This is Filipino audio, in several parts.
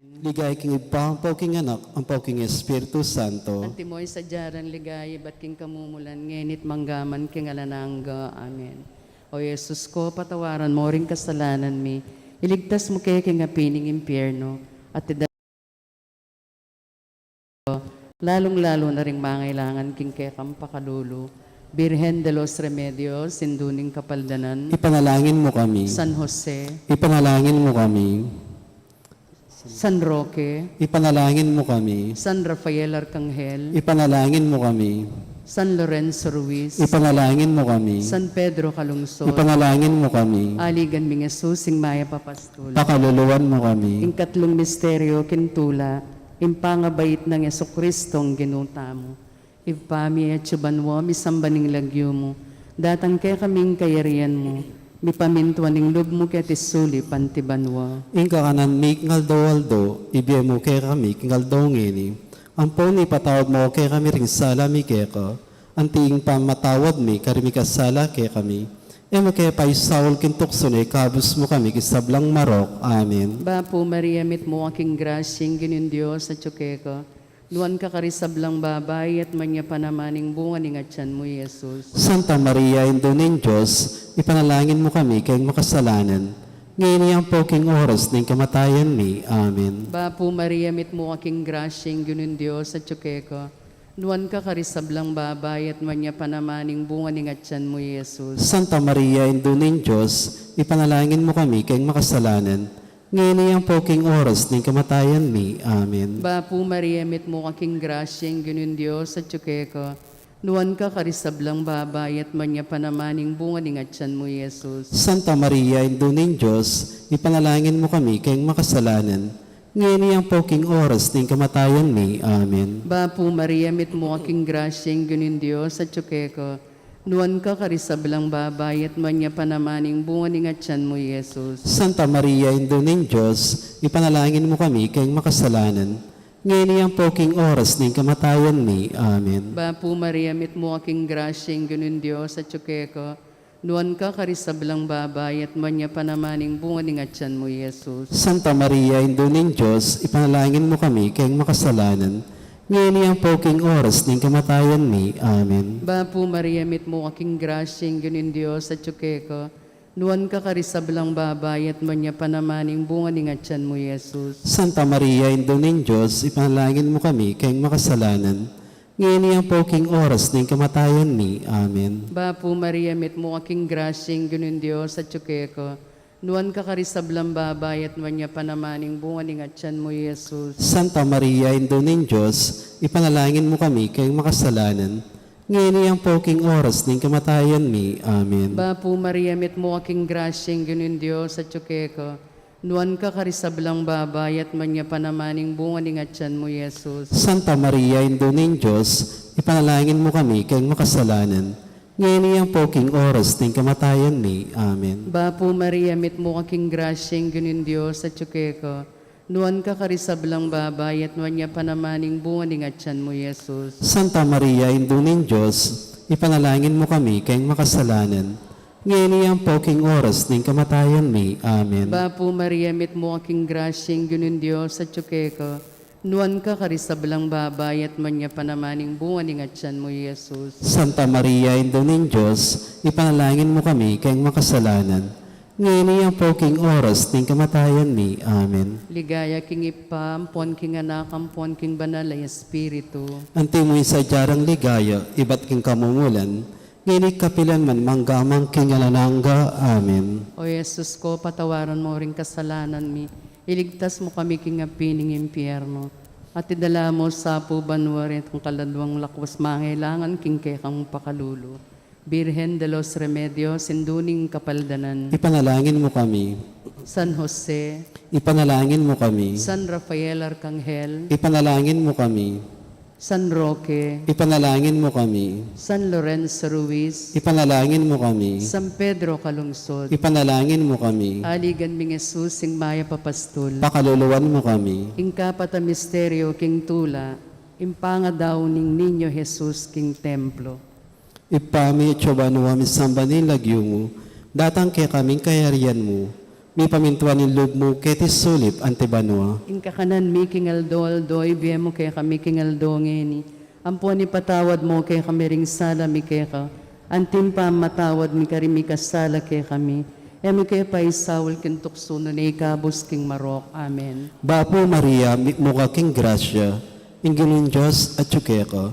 Ligay king iba, ang pauking anak, ang pauking Espiritu Santo. Antimoy sa jaran ligay, ba't king kamumulan, ngenit manggaman king alanangga. Amen. O Yesus ko, patawaran mo ring kasalanan mi, iligtas mo kay king apining impyerno, at lalong-lalo na ring mangailangan king kekam pakalulu. Birhen de los Remedios, sinduning kapaldanan, Ipanalangin mo kami. San Jose, Ipanalangin mo kami. San Roque, Ipanalangin mo kami. San Rafael Arcangel, Ipanalangin mo kami. San Lorenzo Ruiz, Ipanalangin mo kami. San Pedro Calungsod, Ipanalangin mo kami. aligan ming Jesus, sing maya papastula. Pakaluluwan mo kami. Ing katlong misteryo, kintula, impangabait ng Yeso Kristong ginuta mo. Ipami at subanwa, misambaning lagyo mo, datang kaya kaming kayarian mo, mipamintuaning lub mo kaya tisuli pantibanwa. Ingka kanan mi kingal aldo, ibiya mo kay kami kingal ngini. Ang poni patawad mo kay kami ring sala mi kay ka. Ang tiing pamatawad mi karimi kasala kay kami. Emo kay paisawol kintuksunay kabus mo kami kisablang marok. Amen. Bapo Maria, mit mo aking grasyeng ginin Diyos sa tsukeka. Luan ka karisablang babay at manya panamaning bunga ni ngatyan mo, Jesus. Santa Maria, Indo ng Diyos, ipanalangin mo kami kayong makasalanan. Ngayon ang poking oras ng kamatayan ni. Amen. Bapo Maria, mit mo aking grasyeng ginin Diyos sa tsukeka. Luan ka karisablang babay at manya panamaning bunga ni ngatyan mo, Jesus. Santa Maria, Indo ng Diyos, ipanalangin mo kami kayong makasalanan. Ngayon ang poking oras ng kamatayan ni. Amen. Bapo Maria, mit mo aking grasyeng ginin Diyos sa tsukeka. Luan ka karisablang babay at manya panamaning bunga ni ngatyan mo, Jesus. Santa Maria, Indo ng Diyos, ipanalangin mo kami kayong makasalanan. Ngayon ang poking oras ng kamatayan ni. Amen. Bapo Maria, mit mo aking grasyeng ginin Diyos sa tsukeka. Luan ka karisablang babay at manya panamaning bunga ni ngatyan mo, Jesus. Santa Maria, Indo ng Diyos, ipanalangin mo kami kayong makasalanan. Ngayon ang poking oras ng kamatayan ni. Amen. Bapo Maria, mit mo aking grasyeng ginin Diyos sa tsukeka. Luan ka karisablang babay at manya panamaning bunga ni ngatyan mo, Jesus. Santa Maria, Indo ng Diyos, ipanalangin mo kami kayong makasalanan. Ngayon ang poking oras ng kamatayan ni. Amen. Bapo Maria, mit mo aking grasyeng ginin Diyos sa tsukeka. Luan ka karisablang babay at manya panamaning bunga ni ngatyan mo, Jesus. Santa Maria, Indo ng Diyos, ipanalangin mo kami kayong makasalanan. Ngayon ang poking oras ng kamatayan ni. Amen. Bapo Maria, mit mo aking grasyeng ginin Diyos sa tsukeka. Luan ka karisablang babay at manya panamaning bunga ni ngatyan mo, Jesus. Santa Maria, Indo ng Diyos, ipanalangin mo kami kayong makasalanan. Ngayon ang poking oras ng kamatayan ni. Amen. Bapo Maria, mit mo aking grasyeng ginin Diyos sa tsukeka. Luan ka karisablang babay at manya panamaning bunga ni ngatyan mo, Jesus. Santa Maria, Indo ng Diyos, ipanalangin mo kami kayong makasalanan. Ngayon ang poking oras ng kamatayan ni. Amen. Bapo Maria, mit mo aking grasyeng ginin Diyos sa tsukeka. Luan ka karisablang babay at manya panamaning bunga ni ngatyan mo, Jesus. Santa Maria, Indo ng Diyos, ipanalangin mo kami kayong makasalanan. Ngayon ang poking oras ng kamatayan ni. Amen. Bapo Maria, mit mo aking grasyeng ginin Diyos sa tsukeka. Luan ka karisablang babay at manya panamaning bunga ni ngatyan mo, Jesus. Santa Maria, Indo ng Diyos, ipanalangin mo kami kayong makasalanan. Ngayon ang poking oras ng kamatayan ni. Amen. Ligaya king ipa, ampon king anak, ampon king banal ay Espiritu. Antimoy sa jarang ligaya, iba't king kamumulan. Ngayon kapilan man manggamang king alanangga. Amen. O Jesus ko, patawaran mo ring kasalanan mi. Iligtas mo kami king apining impyerno. At idala mo sa pubanwari at kaladwang lakwas mangailangan king kekang pakalulu. Birhen de los Remedios, sinduning kapaldanan. Ipanalangin mo kami. San Jose, Ipanalangin mo kami. San Rafael Arcangel, Ipanalangin mo kami. San Roque, Ipanalangin mo kami. San Lorenzo Ruiz, Ipanalangin mo kami. San Pedro Calungsod, Ipanalangin mo kami. aligan ming Jesus, sing maya papastol. Pakaluluwan mo kami. Ingkapata misteryo king tula, impanga daw ning ninyo Jesus king templo. Ipami at siya ba samba ni lagyo mo, datang kay kaming kayarian mo, mi pamintuan in loob mo ket isulip ante banwa. Inka kanan mi kingaldo-aldo, ibiyem mo kaya kami kingaldo ngeni. Ampon ipatawad mo kaya kami ring sala mi kaya ka. Antim pa matawad mi kari mi kasala kaya kami. Emi kaya pa isawal kintukso na ikabos king marok. Amen. Bapo Maria, mukha king grasya, inginin Diyos at ka.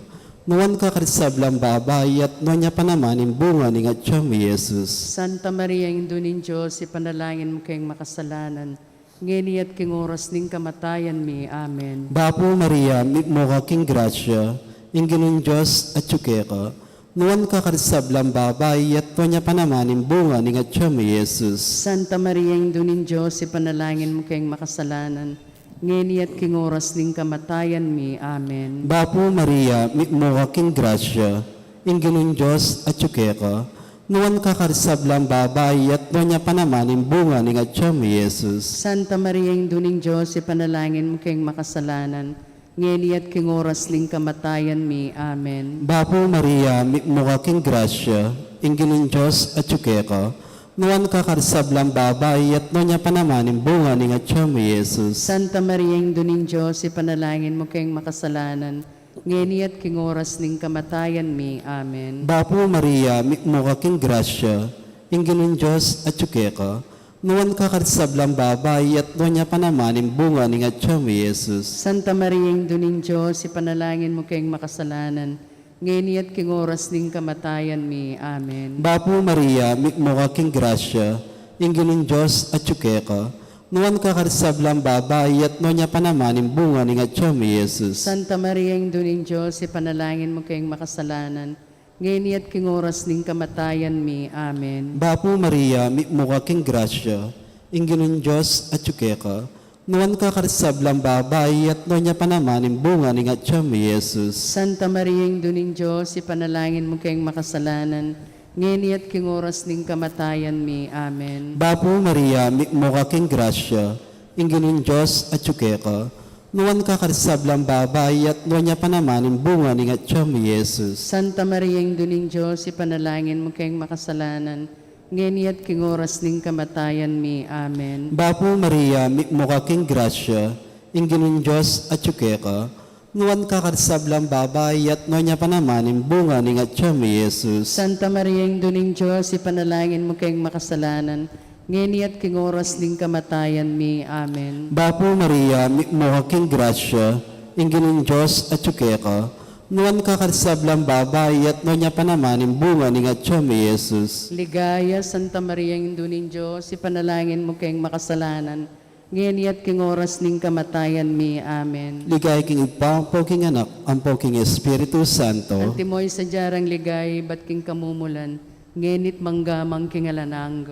Nuwan ka karisablang babay at nuwan niya pa naman yung bunga ni nga mi Jesus. Santa Maria, Indunin Diyos, ipanalangin mo kayong makasalanan. Ngeni at king oras ning kamatayan mi. Amen. Bapo Maria, mukha king grasya, inginin Diyos at ka. Nuwan ka karisablang babay at nuwan niya pa naman yung bunga ni nga mi Jesus. Santa Maria, Indunin Diyos, ipanalangin mo kayong makasalanan. Ngeni at king oras ning kamatayan mi. Amen. Bapo Maria, mukha king grasya, inginin Diyos at ka. Nuwan ka karisablang babay at nuwan niya pa naman yung bunga ni nga mi Jesus. Santa Maria, Indunin Diyos, ipanalangin mo kayong makasalanan. Ngeni at king oras ning kamatayan mi. Amen. Bapo Maria, mukha king grasya, inginin Diyos at ka. Nuwan ka karisablang babay at nuwan niya pa naman yung bunga ni nga mi Jesus. Santa Maria, Indunin Diyos, ipanalangin mo kayong makasalanan. Ngeni at king oras ning kamatayan mi. Amen. Bapo Maria, mukha king grasya, inginin Diyos at ka. Nuwan ka karisablang babay at nuwan niya pa naman yung bunga ni nga mi Jesus. Santa Maria, Indunin Diyos, ipanalangin mo kayong makasalanan. Ngeni at king oras ning kamatayan mi. Amen. Bapo Maria, mukha king grasya, inginin Diyos at ka. Nuwan ka karisablang babay at nuwan niya pa naman yung bunga ni nga mi Jesus. Santa Maria, Indunin Diyos, ipanalangin mo kayong makasalanan. Ngeni at king oras ning kamatayan mi. Amen. Bapo Maria, mukha king grasya, inginin Diyos at ka. Nuwan ka karisablang babay at nuwan niya pa naman yung bunga ni nga mi Jesus. Santa Maria, Indunin Diyos, ipanalangin mo kayong makasalanan. Ngeni at king oras ning kamatayan mi. Amen. Bapo Maria, mukha king grasya, inginin Diyos at ka. Nuwan ka karisablang babay at nuwan niya pa naman yung bunga ni nga mi Jesus. Santa Maria, Indunin Diyos, ipanalangin mo kayong makasalanan. Ngeni at king oras ning kamatayan mi. Amen. Bapo Maria, mukha king grasya, inginin Diyos at ka. Nuwan ka karisablang babay at nuwan niya pa naman yung bunga ni nga mi Jesus. Santa Maria, Indunin Diyos, ipanalangin mo kayong makasalanan. Ngeni at king oras ning kamatayan mi. Amen. Bapo Maria, mukha king grasya, inginin Diyos at ka. Nuwan ka karisablang babay at nuwan niya pa naman yung bunga ni nga mi Jesus. Ligaya, Santa Maria, Indunin Diyos, ipanalangin mo kayong makasalanan. Ngeni at king oras ning kamatayan mi. Amen. Ligay king Ipa, ang poking anak, ang poking Espiritu Santo. Antimoy sa jarang ligay, ba't king kamumulan, ngenit manggamang king alanang.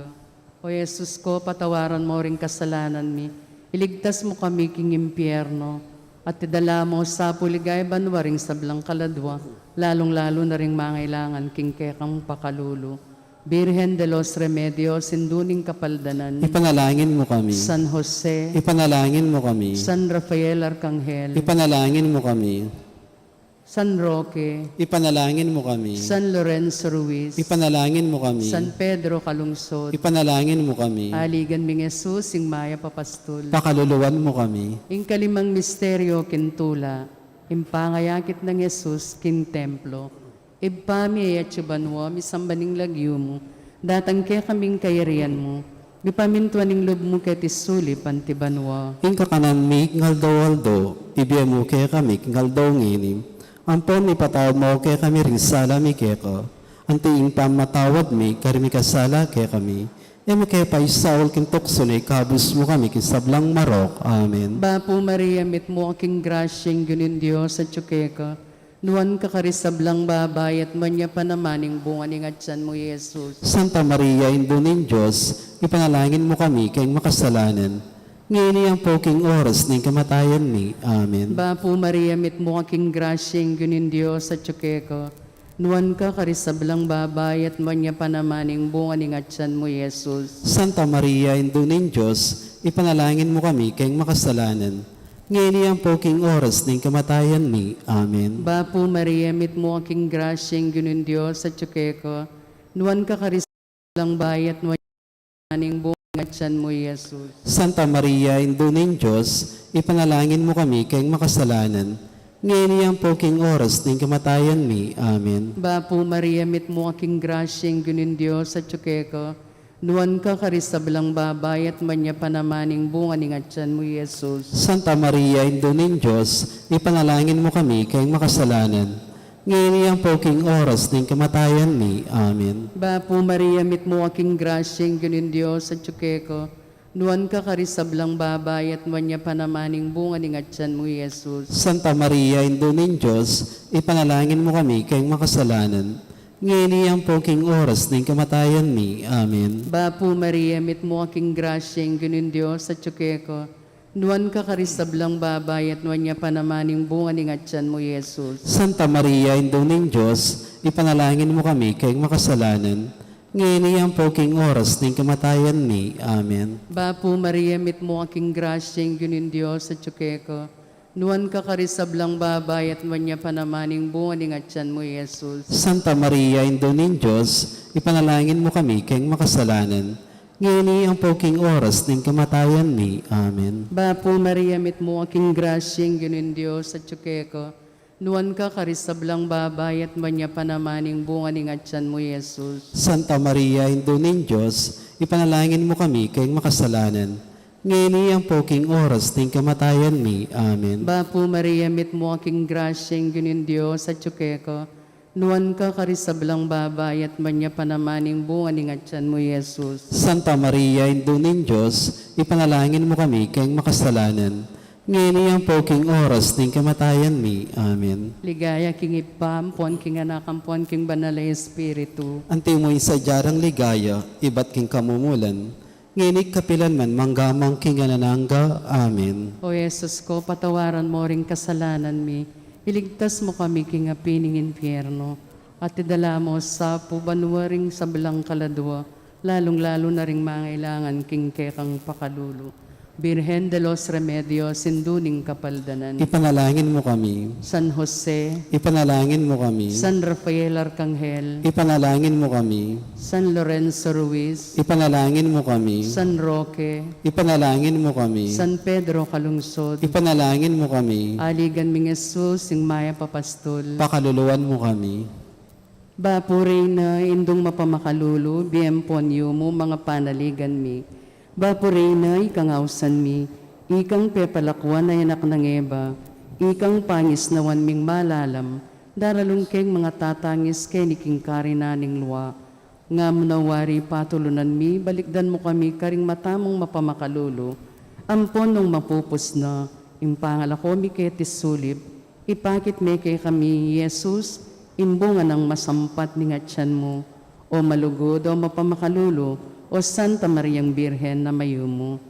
O Yesus ko, patawaran mo ring kasalanan mi. Iligtas mo kami king impyerno. At idala mo sa puligay banwaring sablang kaladwa, lalong-lalo na ring mangailangan king kekang pakalulo. Birhen de los Remedios, sinduning kapaldanan. Ipanalangin mo kami. San Jose, Ipanalangin mo kami. San Rafael Arcangel, Ipanalangin mo kami. San Roque, Ipanalangin mo kami. San Lorenzo Ruiz, Ipanalangin mo kami. San Pedro Calungsod, Ipanalangin mo kami. Aligan ming Jesus, sing Maya Papastol. Pakaluluwan mo kami. Ing kalimang misteryo kintula, impangayakit ng Jesus kin templo. Ibpami ay atsubanwa, misambaning lagyo mo, datang kaya kaming kayarian mo, mipamintuan ng loob mo ket isuli pantibanwa. Ing kakanan mi, ngaldo-waldo, ibiya mo kaya kami, ngaldo nginim. Ampon ipatawad mo kaya kami rin sala mi kaya ko. Antiing pamatawad mi, kari mi kasala kaya kami. Eme kaya pa isawal kin tukso na ikabus mo kami kin sablang marok. Amen. Bapo Maria, mit mo aking grasyeng gunin Diyos at tsukeka, nuwan ka karisablang babay at manya pa naman ang bunga ng atsan mo, Jesus. Santa Maria, Indunin Diyos, ipanalangin mo kami kayong makasalanan. Ngayon ang poking oras ng kamatayan ni. Amen. Bapo Maria, mit mo aking grasyeng gunin Diyos at tsukeka, nuwan ka karisablang babay at manya pa naman ang bunga ng atsan mo, Jesus. Santa Maria, Indunin Diyos, ipanalangin mo kami kayong makasalanan. Ngayon ang poking oras ng kamatayan ni. Amen. Bapo Maria, mit mo aking grasyeng gunin Diyos at tsukeka, nuwan ka karisablang babay at manya pa naman ang bunga at tiyan mo, Jesus. Santa Maria, Indo ng Diyos, ipanalangin mo kami kayong makasalanan. Ngayon iyang poking oras ng kamatayan mi. Amen. Bapo Maria, mit mo aking grasyeng gunin Diyos at tsukeko. Nuwan ka karisablang babay at manya panamaning bunga ning at tiyan mo, Jesus. Santa Maria, Indo ng Diyos, ipanalangin mo kami kayong makasalanan. Ngayon iyang poking oras ng kamatayan mi. Amen. Bapo Maria, mit mo aking grasyeng gunin Diyos at tsukeko. Nuwan ka karisablang babay at manya panamaning bunga ning at tiyan mo, Jesus. Santa Maria, Indo ng Diyos, ipanalangin mo kami kayong makasalanan. Ngayon iyang poking oras ng kamatayan mi. Amen. Bapo Maria, mit mo aking grasyeng gunin Diyos at tsukeko. Nuwan ka karisablang babay at manya panamaning bunga ning at tiyan mo, Jesus. Santa Maria, Indo ng Diyos, ipanalangin mo kami kayong makasalanan. Ngayon iyang poking oras ng kamatayan mi. Amen. Bapo Maria, mit mo aking grasyeng gunin Diyos at tsukeko. Nuwan ka karisablang babay at manya panamaning bunga ning at tiyan mo, Jesus. Santa Maria, Indo ng Diyos, ipanalangin mo kami kayong makasalanan. Ngayon iyang poking oras ng kamatayan mi. Amen. Bapo Maria, mit mo aking grasyeng gunin Diyos at tsukeko. Nuwan ka karisablang babay at manya panamaning bunga ning at tiyan mo, Jesus. Santa Maria, Indo ng Diyos, ipanalangin mo kami kayong makasalanan. Ngayon iyang poking oras ng kamatayan mi. Amen. Bapo Maria, mit mo aking grasyeng gunin Diyos at tsukeko. Nuwan ka karisablang babay at manya panamaning bunga ning at tiyan mo, Jesus. Santa Maria, Indo ng Diyos, ipanalangin mo kami kayong makasalanan. Ngayon iyang poking oras ng kamatayan mi. Amen. Ligaya king ipampuan king anakampuan king banal na Espiritu. Antimoy sa jarang ligaya, iba't king kamumulan. Ngayon kapilan man manggamang king anananga. Amen. O Jesus ko, patawaran mo ring kasalanan mi. Iligtas mo kami king apining impyerno. At idala mo sa pubanwaring sa belang kaladwa. Lalong-lalo na ring mangailangan king kekang pakalulu. Birhen de los Remedios, sinduning kapaldanan. Ipanalangin mo kami. San Jose, Ipanalangin mo kami. San Rafael Arcangel, Ipanalangin mo kami. San Lorenzo Ruiz, Ipanalangin mo kami. San Roque, Ipanalangin mo kami. San Pedro Calungsod, Ipanalangin mo kami. Aligan ming Jesus, sing Maya Papastol, Pakaluluwan mo kami. Bapuri na indong mapamakalulu, biyempon mo mga panaligan mi. Bapuri na ikangausan mi, ikang pepalakwan na yanak ng eba, ikang pangis na wanming malalam, daralong keng mga tatangis keniking karinaning luwa. Nga munawari patulunan mi, balikdan mo kami karing matamong mapamakalulu, ampon nung mapupus na, impangalako mi ketis sulib, ipakit me kay kami, Jesus, imbunga ng masampat ni ngatyan mo, o malugod o mapamakalulu, o Santa Mariang Birhen na mayumo.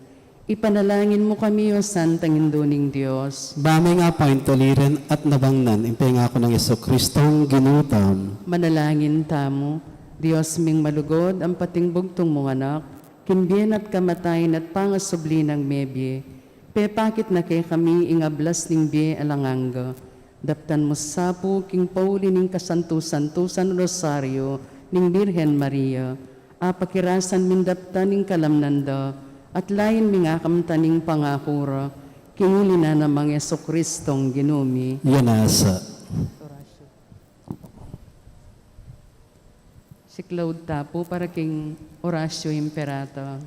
Ipanalangin mo kami, o Santang Induning Diyos. Bamay nga paintoliren at nabangnan, impay ako ng Yeso Kristong ginutam. Manalangin tamo, Diyos ming malugod, ang pating bugtong mong anak, kimbien at kamatayin at pangasubli ng mebye. Pepakit na kay kami ingablas ning bie alanganga. Daptan mo sapo king pauli ning kasantusan-tusan rosaryo ning Birhen Maria. Apakirasan min daptan ning kalamnanda at lain mingakamtaning pangakura. Kinguli na namang Yeso Kristong ginumi. Yanasa. Si Claude Tapo para king Horacio Imperata.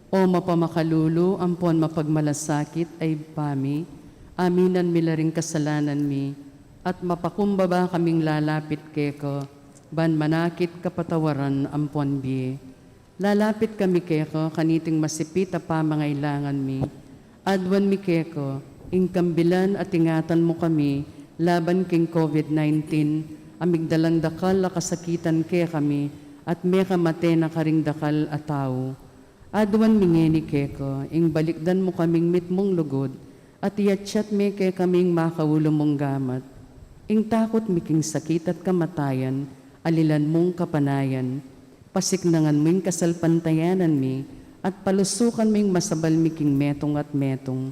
O mapamakalulu, ampon mapagmalasakit ay pami, aminan milaring kasalanan mi, at mapakumbaba kaming lalapit keko, ban manakit kapatawaran ampon bi. Lalapit kami keko, kaniting masipit a pamangailangan mi, adwan mi keko, ingkambilan at ingatan mo kami, laban king COVID-19, amigdalang dakal a kasakitan ke kami, at may kamate na karing dakal a tao. Adwan mingeni keko, ing balikdan mo kaming mitmong lugod, at iatsyat me ke kaming makawulo mong gamat. Ing takot miking sakit at kamatayan, alilan mong kapanayan, pasiknangan mo ing kasalpantayanan mi, at palusukan mo ing masabal miking metong at metong.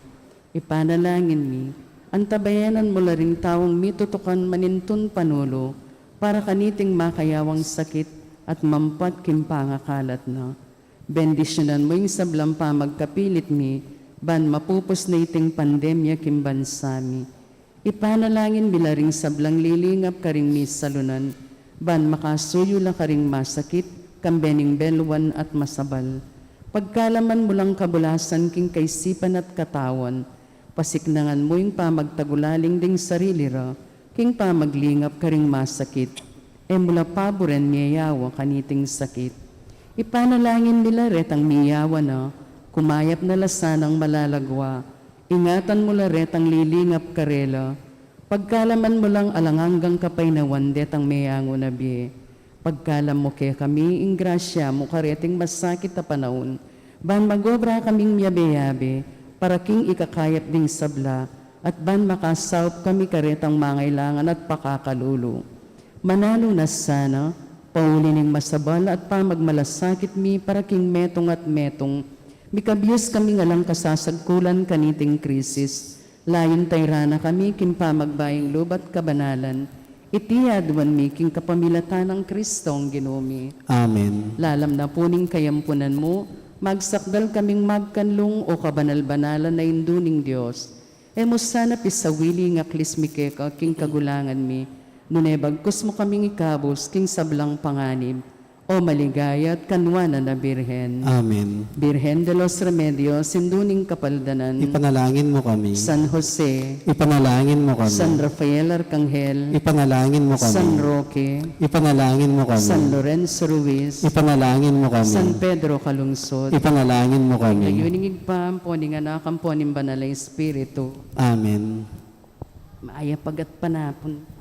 Ipanalangin mi, antabayanan mo la ring tawang mitutukan manintun panulo, para kaniting makayawang sakit, at mampat kimpangakalat na. Bendisyonan mo yung sablang pamagkapilit mi, ban mapupos na iting pandemya kimbansami. Ipanalangin bilaring sablang lilingap karing mi salunan, ban makasuyo lang karing masakit, kambening belwan at masabal. Pagkalaman mo lang kabulasan king kaisipan at katawan, pasiknangan mo yung pamagtagulaling ding sarili ra, king pamaglingap karing masakit, e mula paboren miyayawa kaniting sakit. Ipanalangin nila retang miyawa na, kumayap na lasanang malalagwa, ingatan mo la retang lilingap karela, pagkalaman mo lang alanganggang kapay na wandet ang mayango na biye. Pagkalam mo kaya kami, ingrasya mo kareting masakit na panahon, ban magobra kaming miyabe-yabe, para king ikakayap ding sabla, at ban makasaup kami karetang mangailangan at pakakalulo. Manalo na sana, paulining masabal at pamagmalasakit mi para king metong at metong, mikabiyos kami nga lang kasasagkulan kaniting krisis, layon tayrana kami kin pamagbaying lubat kabanalan, itiyaduan mi king kapamilatan ng Kristong ginumi. Amen. Lalam na puning kayampunan mo, magsakdal kaming magkanlong o kabanal-banalan na induning Diyos. E mo sana pisawili nga klismike ka king kagulangan mi, nunebagkus mo kaming ikabos king sablang panganib, o maligaya at kanwana na Birhen. Amen. Birhen de los Remedios, sinduning kapaldanan, Ipanalangin mo kami. San Jose, Ipanalangin mo kami. San Rafael Arcangel, Ipanalangin mo kami. San Roque, Ipanalangin mo kami. San Lorenzo Ruiz, Ipanalangin mo kami. San Pedro Kalungsod, Ipanalangin mo kami. ngayuning igpampo ni nga nakamponing banalay Espiritu, Amen. maaya pagat panapon.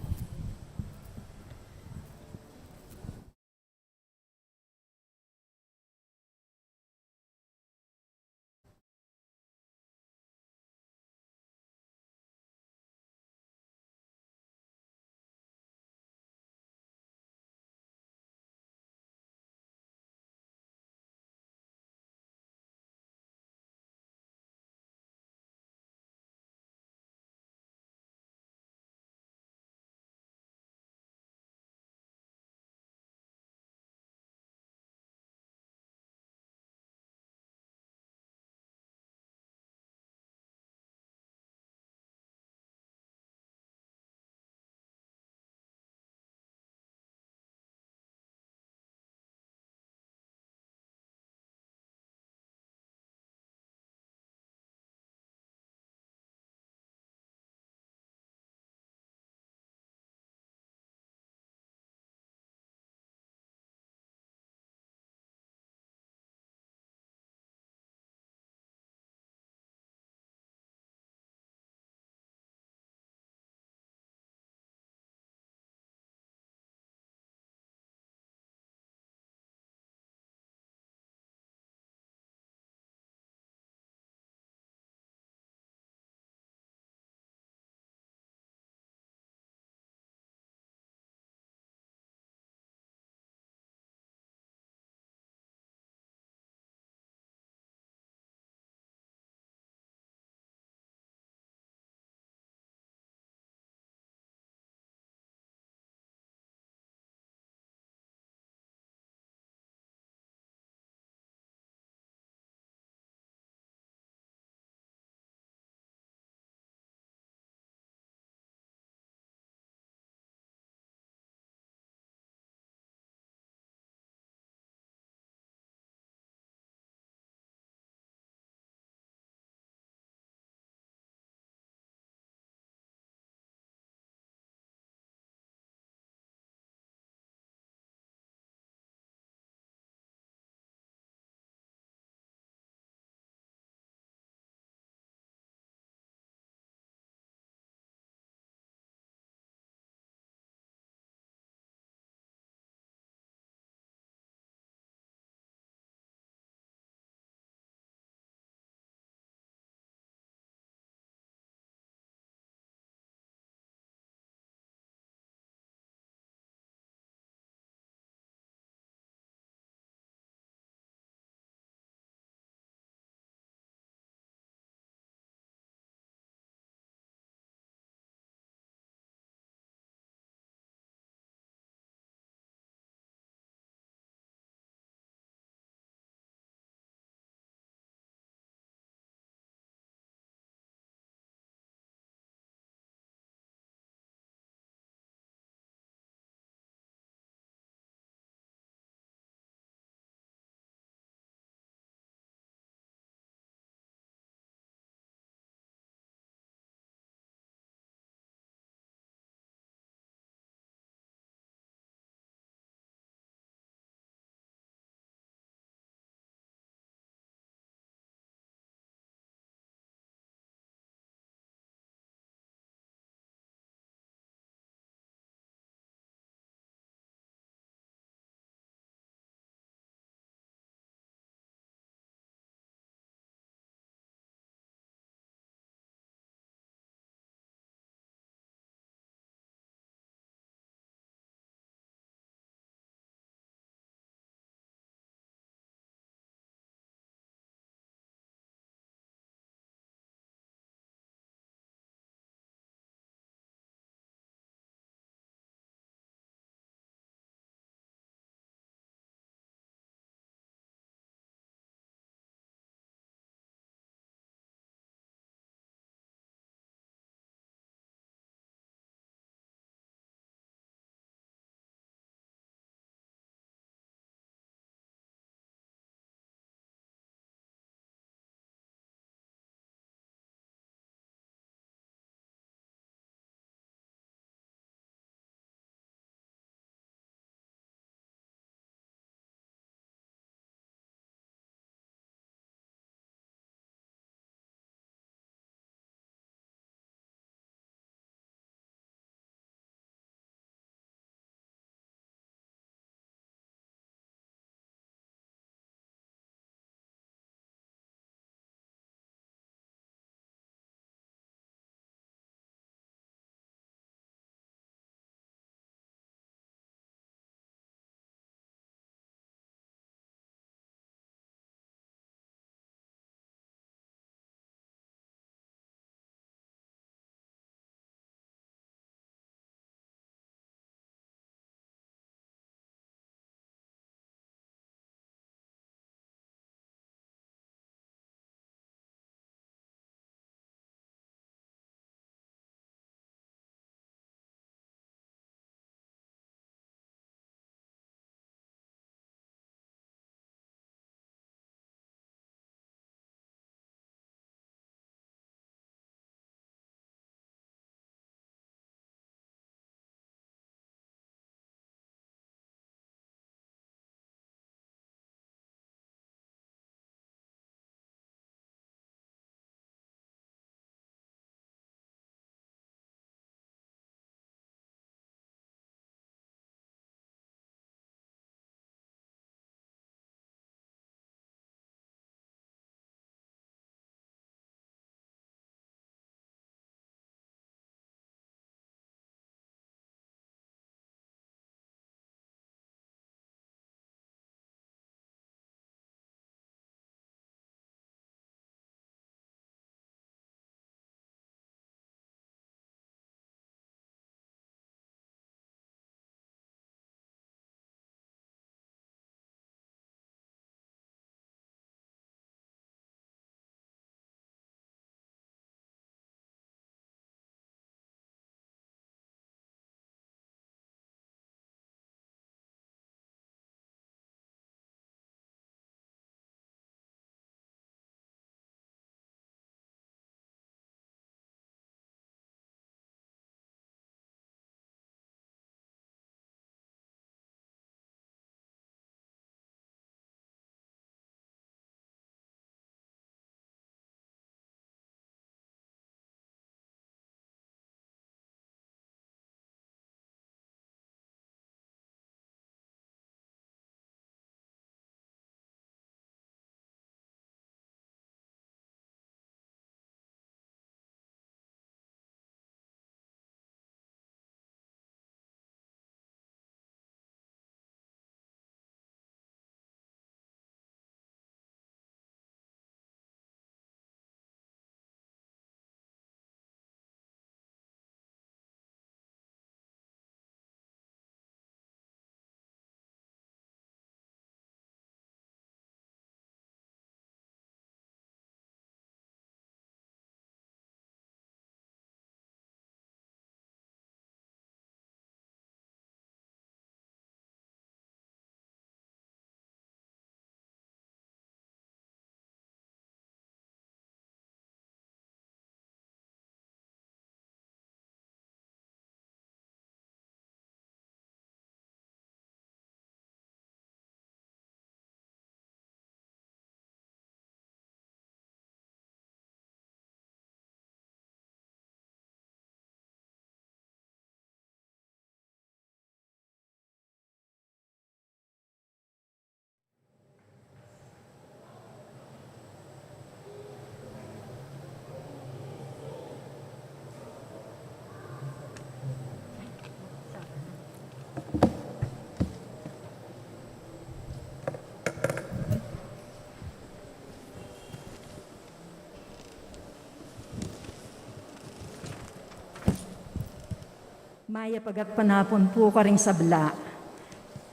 Maya pagagpanapon po ka rin sabla.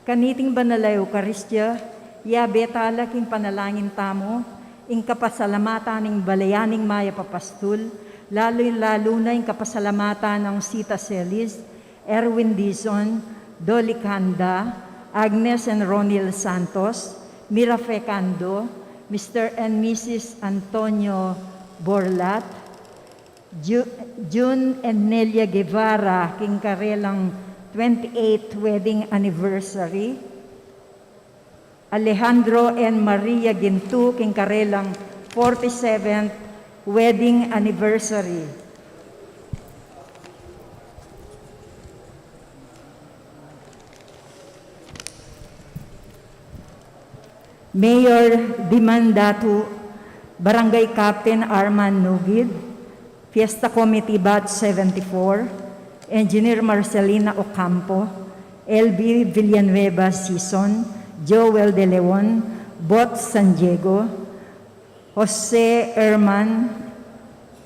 Kaniting banalay Eukaristya, yabe talaking panalangin tamo, ing kapasalamatan ng balayaning Maya papastul, lalo na ing kapasalamatan ng Sita Celis, Erwin Dizon, Dolly Canda, Agnes and Ronil Santos, Mira Fecando, Mr. and Mrs. Antonio Borlat, June and Nelia Guevara, king karelang 28th wedding anniversary. Alejandro and Maria Gintu, king karelang 47th wedding anniversary. Mayor Dimandatu, Barangay Captain Arman Nugid, Fiesta Committee Batch 74, Engineer Marcelina Ocampo, LB Villanueva Sison, Joel De Leon, Bot San Diego, Jose Herman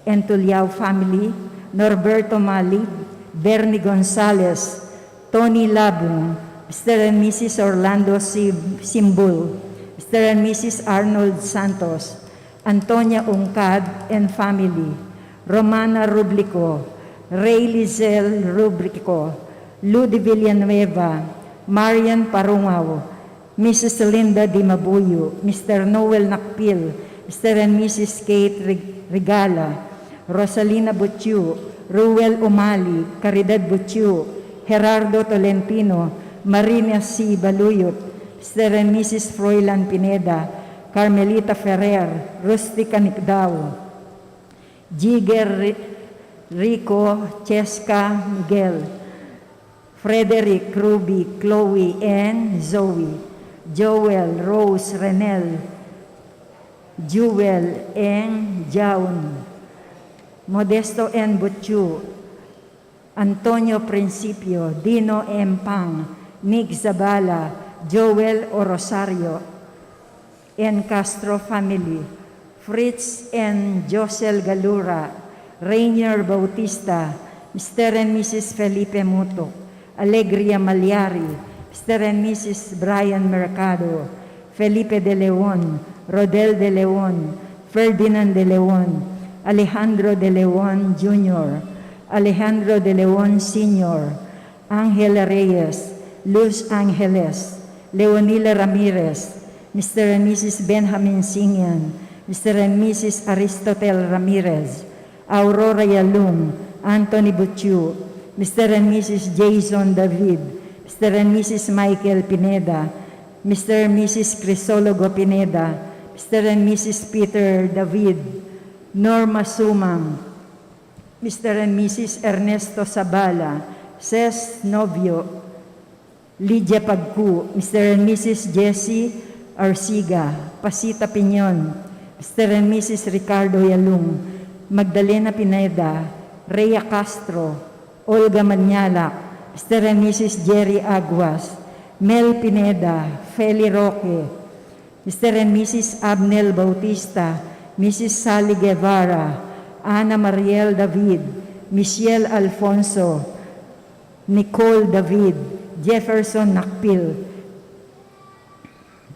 and Tuliao family, Norberto Mali, Bernie Gonzalez, Tony Labung, Mr. and Mrs. Orlando Simbul, Mr. and Mrs. Arnold Santos, Antonia Ungcad and family, Romana Rublico, Ray Lizel Rublico, Ludi Villanueva, Marian Parungaw, Mrs. Linda Dimabuyo, Mr. Noel Nakpil, Mr. and Mrs. Kate Regala, Rosalina Butchu, Ruel Umali, Caridad Butchu, Gerardo Tolentino, Marina C. Baluyot, Mr. and Mrs. Froilan Pineda, Carmelita Ferrer, Rustica Nicdao, Jiger Rico, Cheska Miguel, Frederick, Ruby, Chloe, and Zoe, Joel, Rose, Renel, Jewel, and Jaun, Modesto N. Butchu, Antonio Principio, Dino M. Pang, Nick Zabala, Joel O. Rosario, and Castro family, Fritz and Josel Galura, Rainier Bautista, Mr. and Mrs. Felipe Muto, Alegria Malyari, Mr. and Mrs. Brian Mercado, Felipe De Leon, Rodel De Leon, Ferdinand De Leon, Alejandro De Leon Jr., Alejandro De Leon Sr., Angel Reyes, Luz Angeles, Leonila Ramirez, Mr. and Mrs. Benjamin Singyan, Mr. and Mrs. Aristotel Ramirez, Aurora Yalung, Anthony Butchu, Mr. and Mrs. Jason David, Mr. and Mrs. Michael Pineda, Mr. and Mrs. Crisologo Pineda, Mr. and Mrs. Peter David, Norma Sumang, Mr. and Mrs. Ernesto Sabala, Ces Novio, Lydia Pagku, Mr. and Mrs. Jessie Arsiga, Pasita Piñon, Mr. and Mrs. Ricardo Yalung, Magdalena Pineda, Rhea Castro, Olga Manyalak, Mr. and Mrs. Jerry Aguas, Mel Pineda, Feli Roque, Mr. and Mrs. Abnel Bautista, Mrs. Sally Guevara, Ana Mariel David, Michelle Alfonso, Nicole David, Jefferson Nakpil,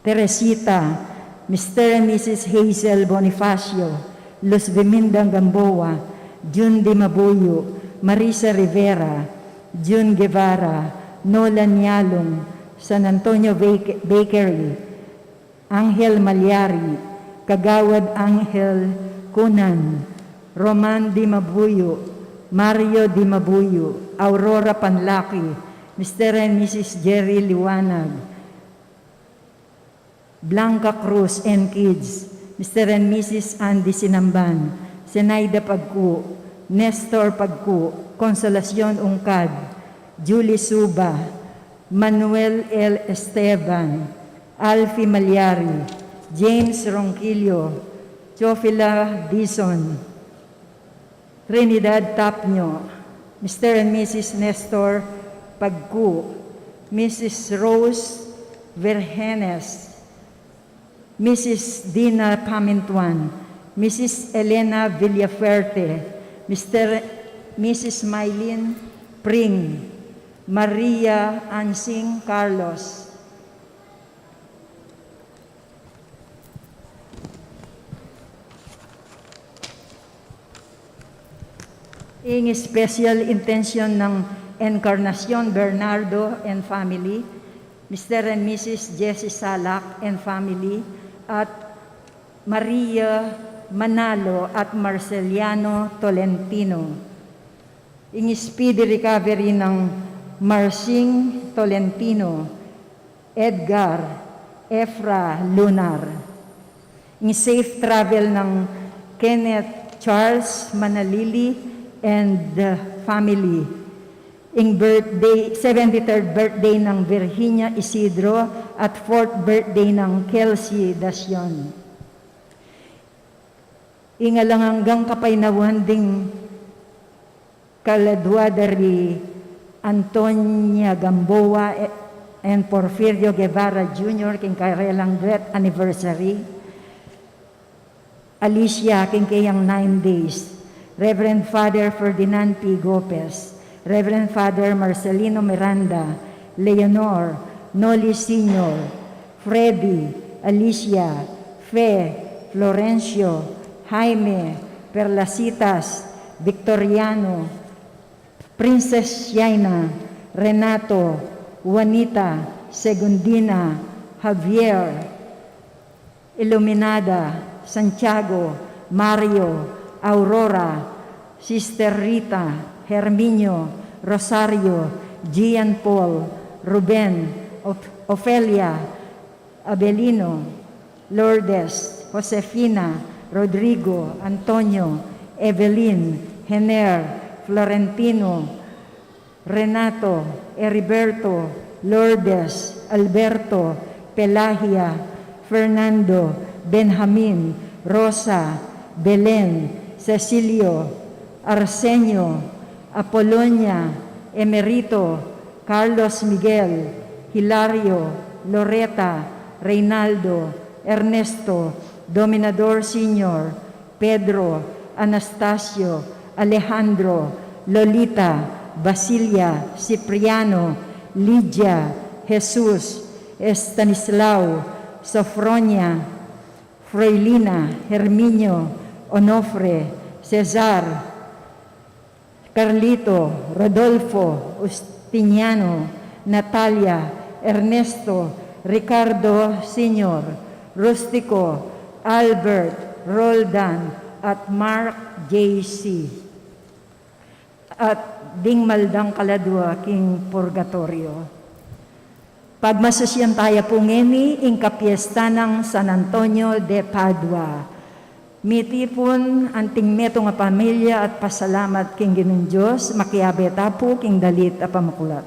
Teresita, Mr. and Mrs. Hazel Bonifacio, Luz Bemindang Gamboa, June Di Mabuyo, Marisa Rivera, June Guevara, Nolan Yalong, San Antonio Bakery, Angel Malyari, Kagawad Angel Kunan, Roman Di Mabuyo, Mario Di Mabuyo, Aurora Panlaki, Mr. and Mrs. Jerry Liwanag, Blanca Cruz and kids, Mr. and Mrs. Andy Sinamban, Zenaida Pagku, Nestor Pagku, Consolacion Ungcad, Julie Suba, Manuel L. Esteban, Alfie Malyari, James Ronquillo, Chofila Dizon, Trinidad Tapnyo, Mr. and Mrs. Nestor Pagku, Mrs. Rose Vergenes, Mrs. Dina Pamintuan, Mrs. Elena Villaferte, Mrs. Mylene Pring, Maria Ansing Carlos, in special intention ng Encarnacion Bernardo and family, Mr. and Mrs. Jessie Salak and family, at Maria Manalo at Marceliano Tolentino. In speedy recovery ng Marcing Tolentino, Edgar Efra Lunar. In safe travel ng Kenneth Charles Manalili and the family. In birthday, 73rd birthday ng Virginia Isidro at 4th birthday ng Kelsey Dacion. Ingalanganggang kapaynawan ding kaladwa dari Antonia Gamboa and Porfirio Guevara Jr. king karelang death anniversary. Alicia king kayang 9 days. Reverend Father Ferdinand P. Gopez, Reverend Father Marcelino Miranda, Leonor, Noli Sr., Freddy, Alicia, Fe, Florencio, Jaime, Perlasitas, Victoriano, Princess Yaina, Renato, Juanita, Segundina, Javier, Iluminada, Santiago, Mario, Aurora, Sister Rita, Herminio, Rosario, Gian Paul, Ruben, Ofelia, Abelino, Lourdes, Josefina, Rodrigo, Antonio, Evelyn, Hener, Florentino, Renato, Heriberto, Lourdes, Alberto, Pelagia, Fernando, Benjamin, Rosa, Belen, Cecilio, Arsenio, Apolonia, Emerito, Carlos Miguel, Hilario, Loreta, Reynaldo, Ernesto, Dominador Sr., Pedro, Anastasio, Alejandro, Lolita, Basilia, Cipriano, Lydia, Jesus, Estanislao, Sofronia, Freilina, Herminio, Onofre, Cesar, Carlito, Rodolfo,Ustiniano, Natalia, Ernesto, Ricardo Sr., Rustico, Albert, Roldan, at Mark J.C. At ding maldang kaladwa king purgatorio. Pagmasasyan tayo po ngeni ing kapiesta ng San Antonio de Padua. Mitipon anting meto nga pamilya at pasalamat king Ginoong Diyos, makiabeta po king dalit a pamakulat.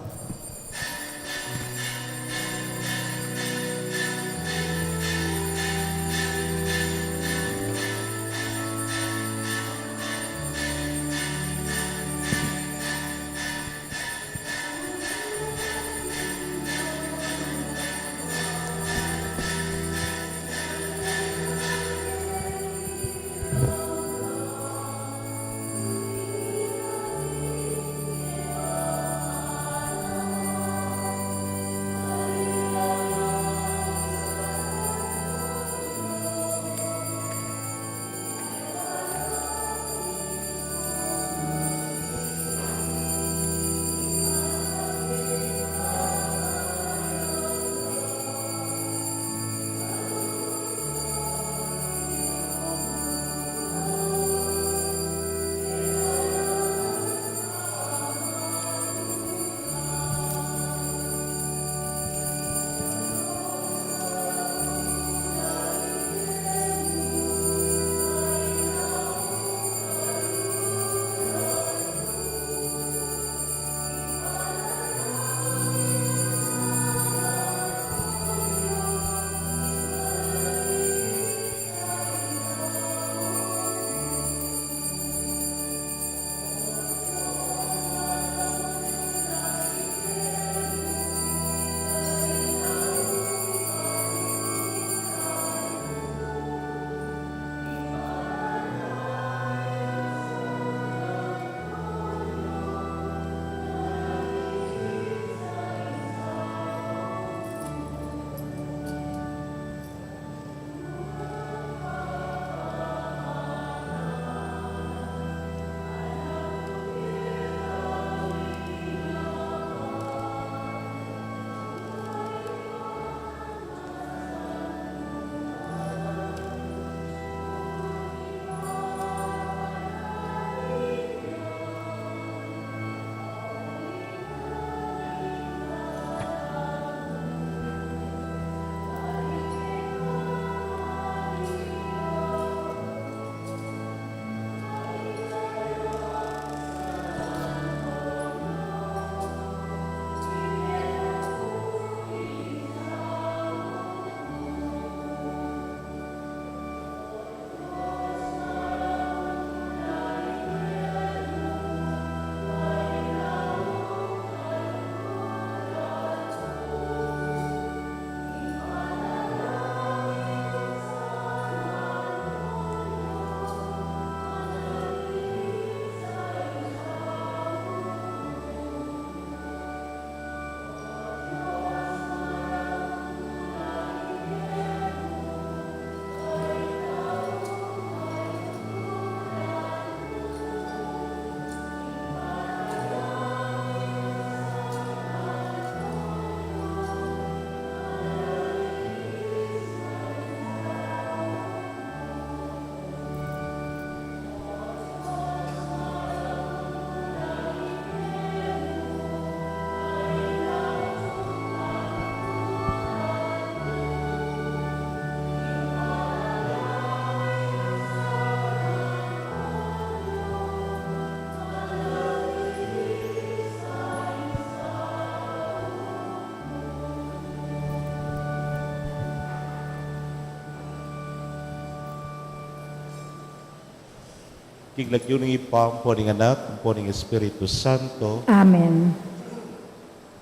Kiglagyo ng ipang po ng anak, po ng Espiritu Santo. Amen.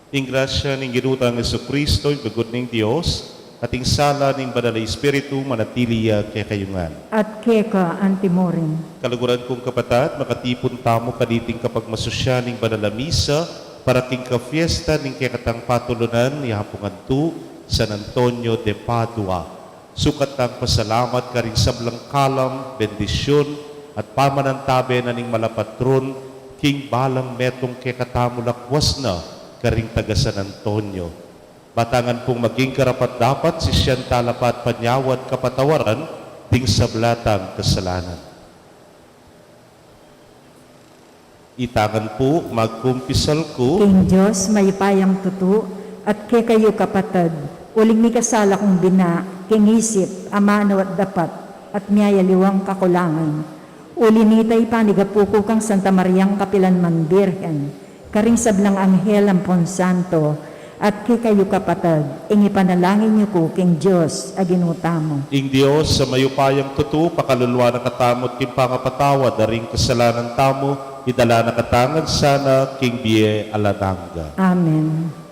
Ing grasya ng ginutang Jesucristo, yung bagod ng Diyos, at ing sala ng banal na Espiritu, manatiliya kay kayungan. At keka antimorin. Kaluguran kong kapatat, makatipon tamo kaditing kapag masusya ng banal na misa, para king ka-fiesta ng kekatang patulunan ni Hapungan tu, San Antonio de Padua. Sukat ang pasalamat ka rin sa kalam, bendisyon, at pamanantabe na ning malapatron, king balang metong kekatamo lakwas na, karing taga San Antonio. Batangan pong maging karapat-dapat si siyan talapat panyawat kapatawaran ting sablatang kasalanan. Itangan po magkumpisal ko. King Diyos, may payang tutu, at ke kayo kapatid, uling mi kasala kong bina, king isip, amano at dapat, at miyayaliwang kakulangan. Uli nitay panigapuko kang Santa Mariang Kapilanman Birhen, karing sablang anghel ang Ponsanto, at ke kayo kapatid, ingi panalangin niyo ko, King Diyos, aginutamo. Ing Diyos sa mayupayang tutu, pakalulwa na katamot king pangapatawad, daring kasalanan tamo, idala na katangan sana, king biye alananga. Amen.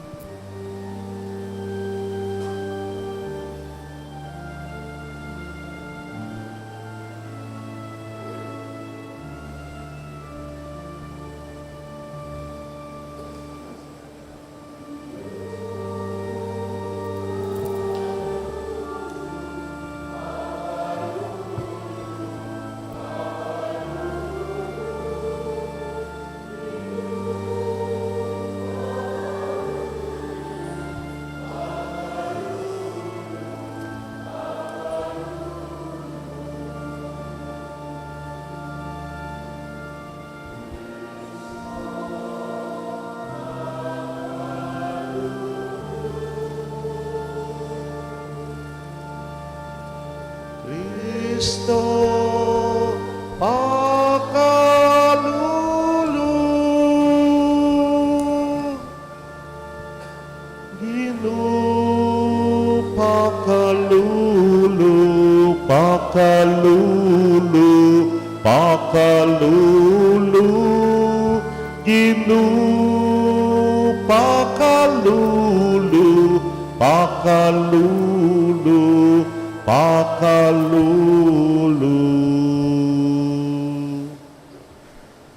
Kristo, pakalulu, Ginu, pakalulu, pakalulu, pakalulu, Ginu, pakalulu, pakalulu, pakalulu.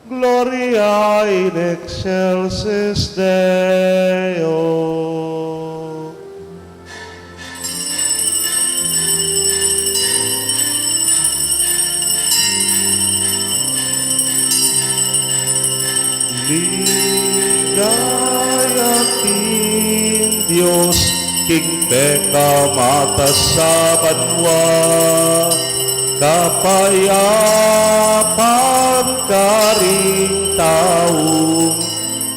Gloria in excelsis Deo. Ligaya king Diyos, king peka mata sa banwa, kapayapan karing taong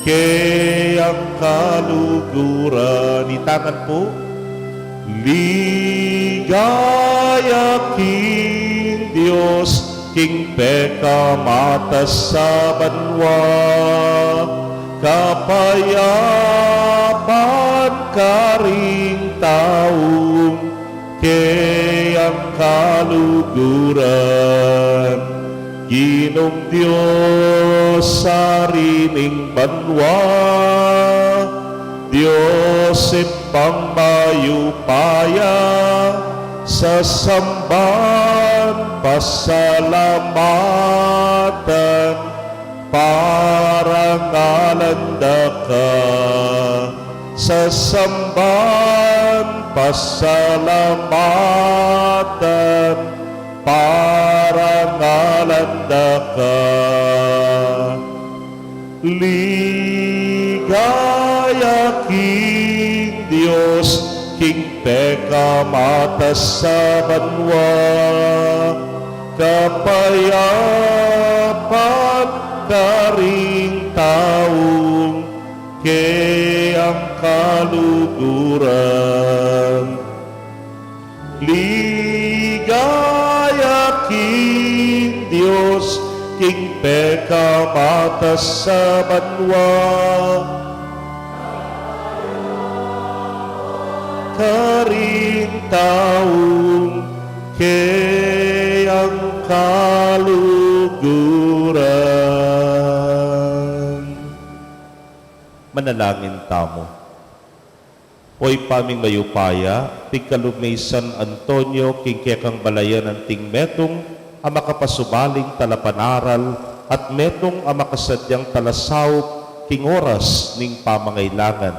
kayang kaluguran. Itangan po. Ligaya king Diyos, king peka mata sa banwa, kapayapan karing taong kayang kaluguran. Ginong Diyos sa rining banwa, Diyos ipang mayupaya, sa samban pasalamatan, parangalanda ka. Sa samban pasalamatan, parangalanda ka. Ligaya king Diyos, king peka mata sa banwa, kapayapan karing taong kayang kaluguran. Ligaya king Diyos, king peka mata sa banwa, karing taong kayang kaluguran. panalangin tamo. Oy paming mayupaya, tigkalugmay San Antonio, kingkekang balayan ng tingmetong, ang makapasubaling talapanaral, at metong ang makasadyang talasaw, king oras ning pamangailangan.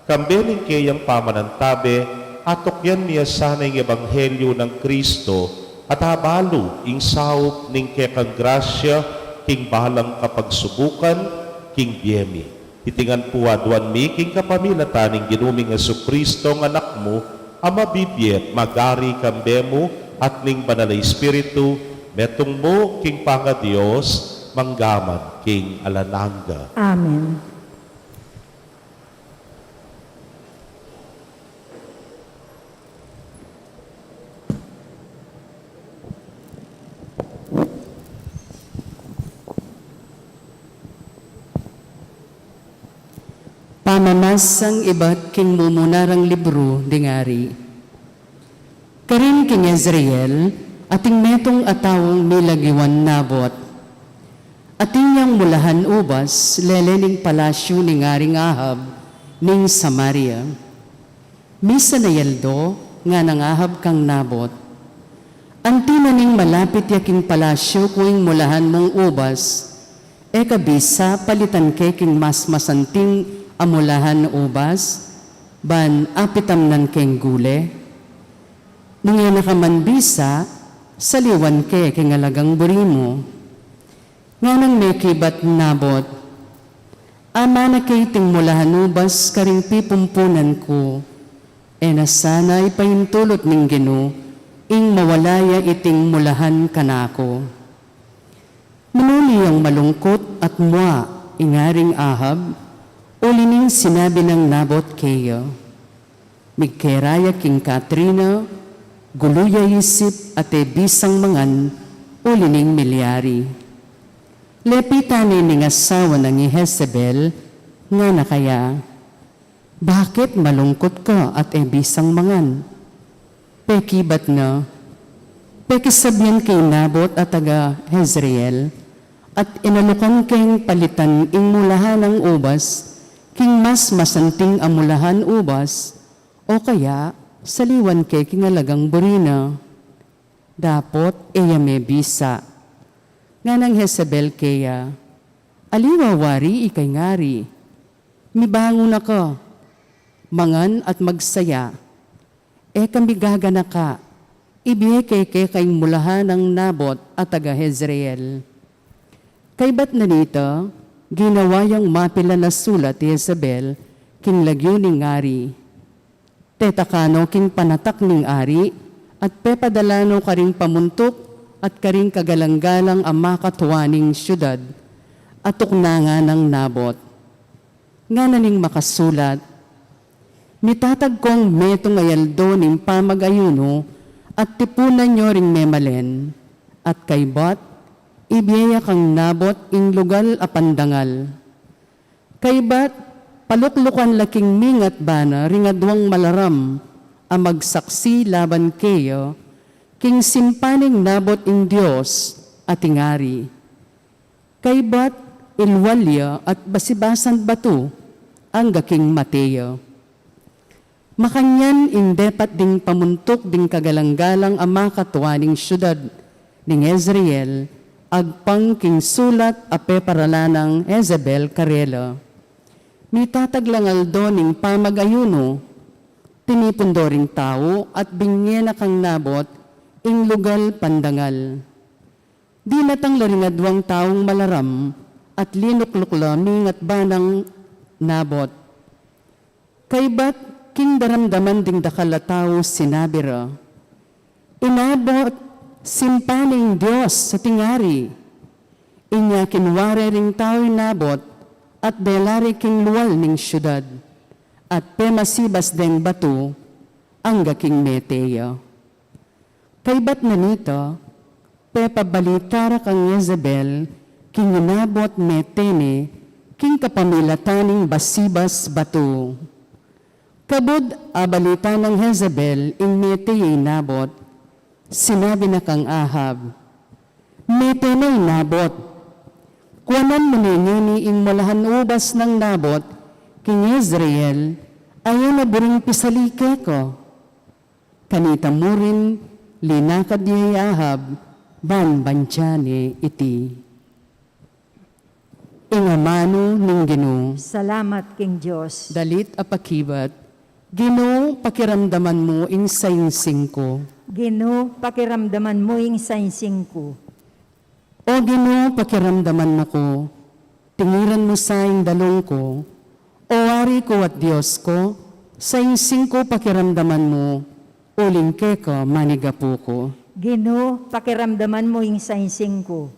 Kambeling kayang pamanantabe, atok yan niya sana yung ebanghelyo ng Kristo, at habalo ing saup ning kekang grasya, king balang kapagsubukan, king biyemi. Titingan po aduan mi, king kapamilataning ginuming Kristo ng anak mo, ang mabibiyet, magari kambemo, at ning banal na Espiritu, metong mo, king panga Diyos, manggaman, king alananga. Amen. Pamamasang iba't king mumunarang libro dingari. Karin king Ezrael, ating metong atawang milagiwan nabot. Ating yang mulahan ubas, lelening palasyo ni ngaring Ahab, ning Samaria. Misa na yaldo, nga nang Ahab kang nabot. Antina ning malapit yaking palasyo kuing mulahan mong ubas, e kabisa palitan king mas masanting amulahan ubas, ban apitam nan keng gule. Nung yan nakamanbisa, saliwan king alagang burimo. Nga nang may kibat nabot, ama na kay ting mulahan ubas karing pipumpunan ko, e nasana ipahintulot ning Gino, ing mawalaya iting mulahan kanako. Manuli ang malungkot at mua, ingaring Ahab, ulining sinabi ng nabot kayo, migkeraya king Katrina, guluya isip at bisang mangan, ulining milyari. Lepitani ning asawa ng Jezebel, nga na kaya, bakit malungkot ka at bisang mangan? Pekibat na, pekisabyan kay Nabot at taga Jezreel, at inalukan keng palitan ing mulahan ng ubas, king mas masanting amulahan ubas, o kaya saliwan kay kingalagang burina. Dapot eya may bisa. Nga ng Jezebel kaya, aliwawari ikay ngari, mibango na ka, mangan at magsaya, e kami gagana ka, ibihe kay mulahan ng Nabot at taga Jezreel. Kay ba't na nito, ginawayang mapila na sulat ni Jezebel, king lagyo ning ari. Tetakano king panatak ning ari, at pepadalano karing pamuntok, at karing kagalang-galang ang makatuwaning syudad, at tuknanga ng Nabot. Nga na ning makasulat, mitatag kong metong ayaldo ning pamag-ayuno, at tipunan nyo ring memalen, at kay bat, ibiya kang Nabot ing lugal apandangal. Kay bat, paluklukan laking mingat bana ringadwang malaram, ang magsaksi laban kayo, king simpaning Nabot ing Diyos at ingari. Kay bat, ilwalya at basibasan bato, ang gaking Mateo. Makanyan ing depat ding pamuntok ding kagalang-galang ang makatuwaning syudad ning Jezreel, agpang king sulat ape paralanang Jezebel Karela. Mitataglangal do ning pamag-ayuno, tinipundo ring tao at bingyen na kang Nabot, ing lugal pandangal. Di natang laringadwang taong malaram at linukluklaming at banang Nabot. Kay bat, king daramdaman ding dakalataw sinabira, inabot, simpaning Diyos sa tingari. Inya kinware ring tao'y Nabot at delari king luwal ning syudad at pemasibas deng bato ang gaking Meteo. Kay ba't na nito, pepabalitara kang Jezebel, king inabot metene, king kapamilataning basibas bato. Kabud abalita ng Jezebel, ing meteye Nabot, sinabi na kang Ahab, metene Nabot, kuwanan mo ninyuni ing mulahan ubas ng Nabot, King Israel, ayaw na buring pisalike ko. Kanita mo rin, linakad niya Ahab, ban bansyane iti. Ingamano ning Ginoo, Salamat, King Diyos. dalit apakibat, Ginoo pakiramdaman mo ing sayingsing ko. Ginoo, pakiramdaman mo yung sainsing ko. O Ginoo pakiramdaman nako, tingiran mo sa ing dalong ko, o ari ko at Diyos ko, sayingsing ko pakiramdaman mo, uling ke ko manigapu ko. Ginoo, pakiramdaman mo yung sainsing ko.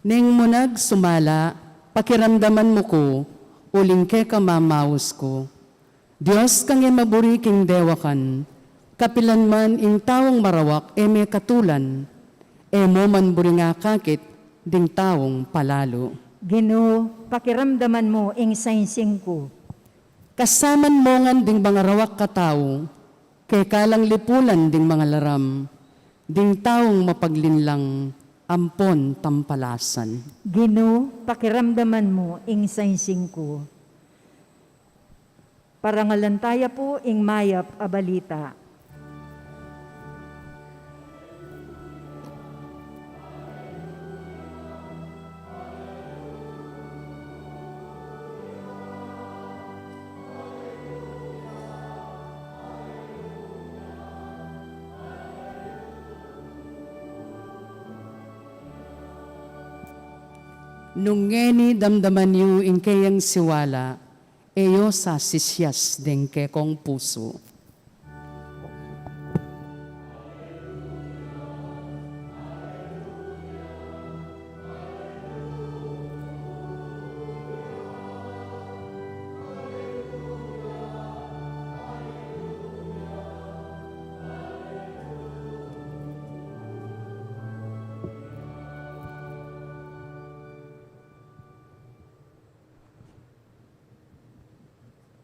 Neng munag sumala, pakiramdaman mo ko, uling ke ka mamaus ko. Diyos kang maburi king dewakan, kapilan man ing tawong marawak may katulan, mo man buri nga kakit, ding tawong palalo. Ginoo, pakiramdaman mo yung sainsing ko. Kasaman mo ngan ding mga rawak katao, kay kalang lipulan ding mga laram, ding taong mapaglinlang, ampon tampalasan. Ginoo, pakiramdaman mo yung sainsing ko. Parangalantaya po ing mayap a balita. Nung ngeni damdaman yu ing kayang siwala, eyo sa sisyas ding kekong puso.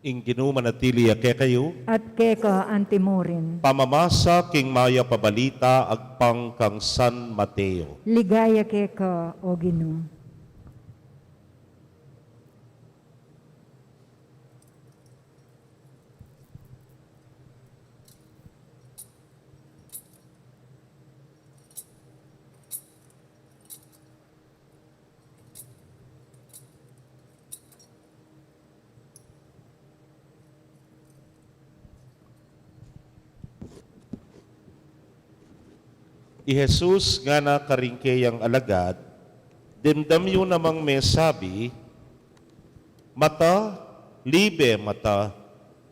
Ing Ginoo manatili ake kayo, At keka antimurin. pamamasa king maya pabalita agpang kang San Mateo. Ligaya keka, o Ginoo. I Jesus nga na karingkeyang alagad, dimdam yun namang may sabi, mata, libe mata,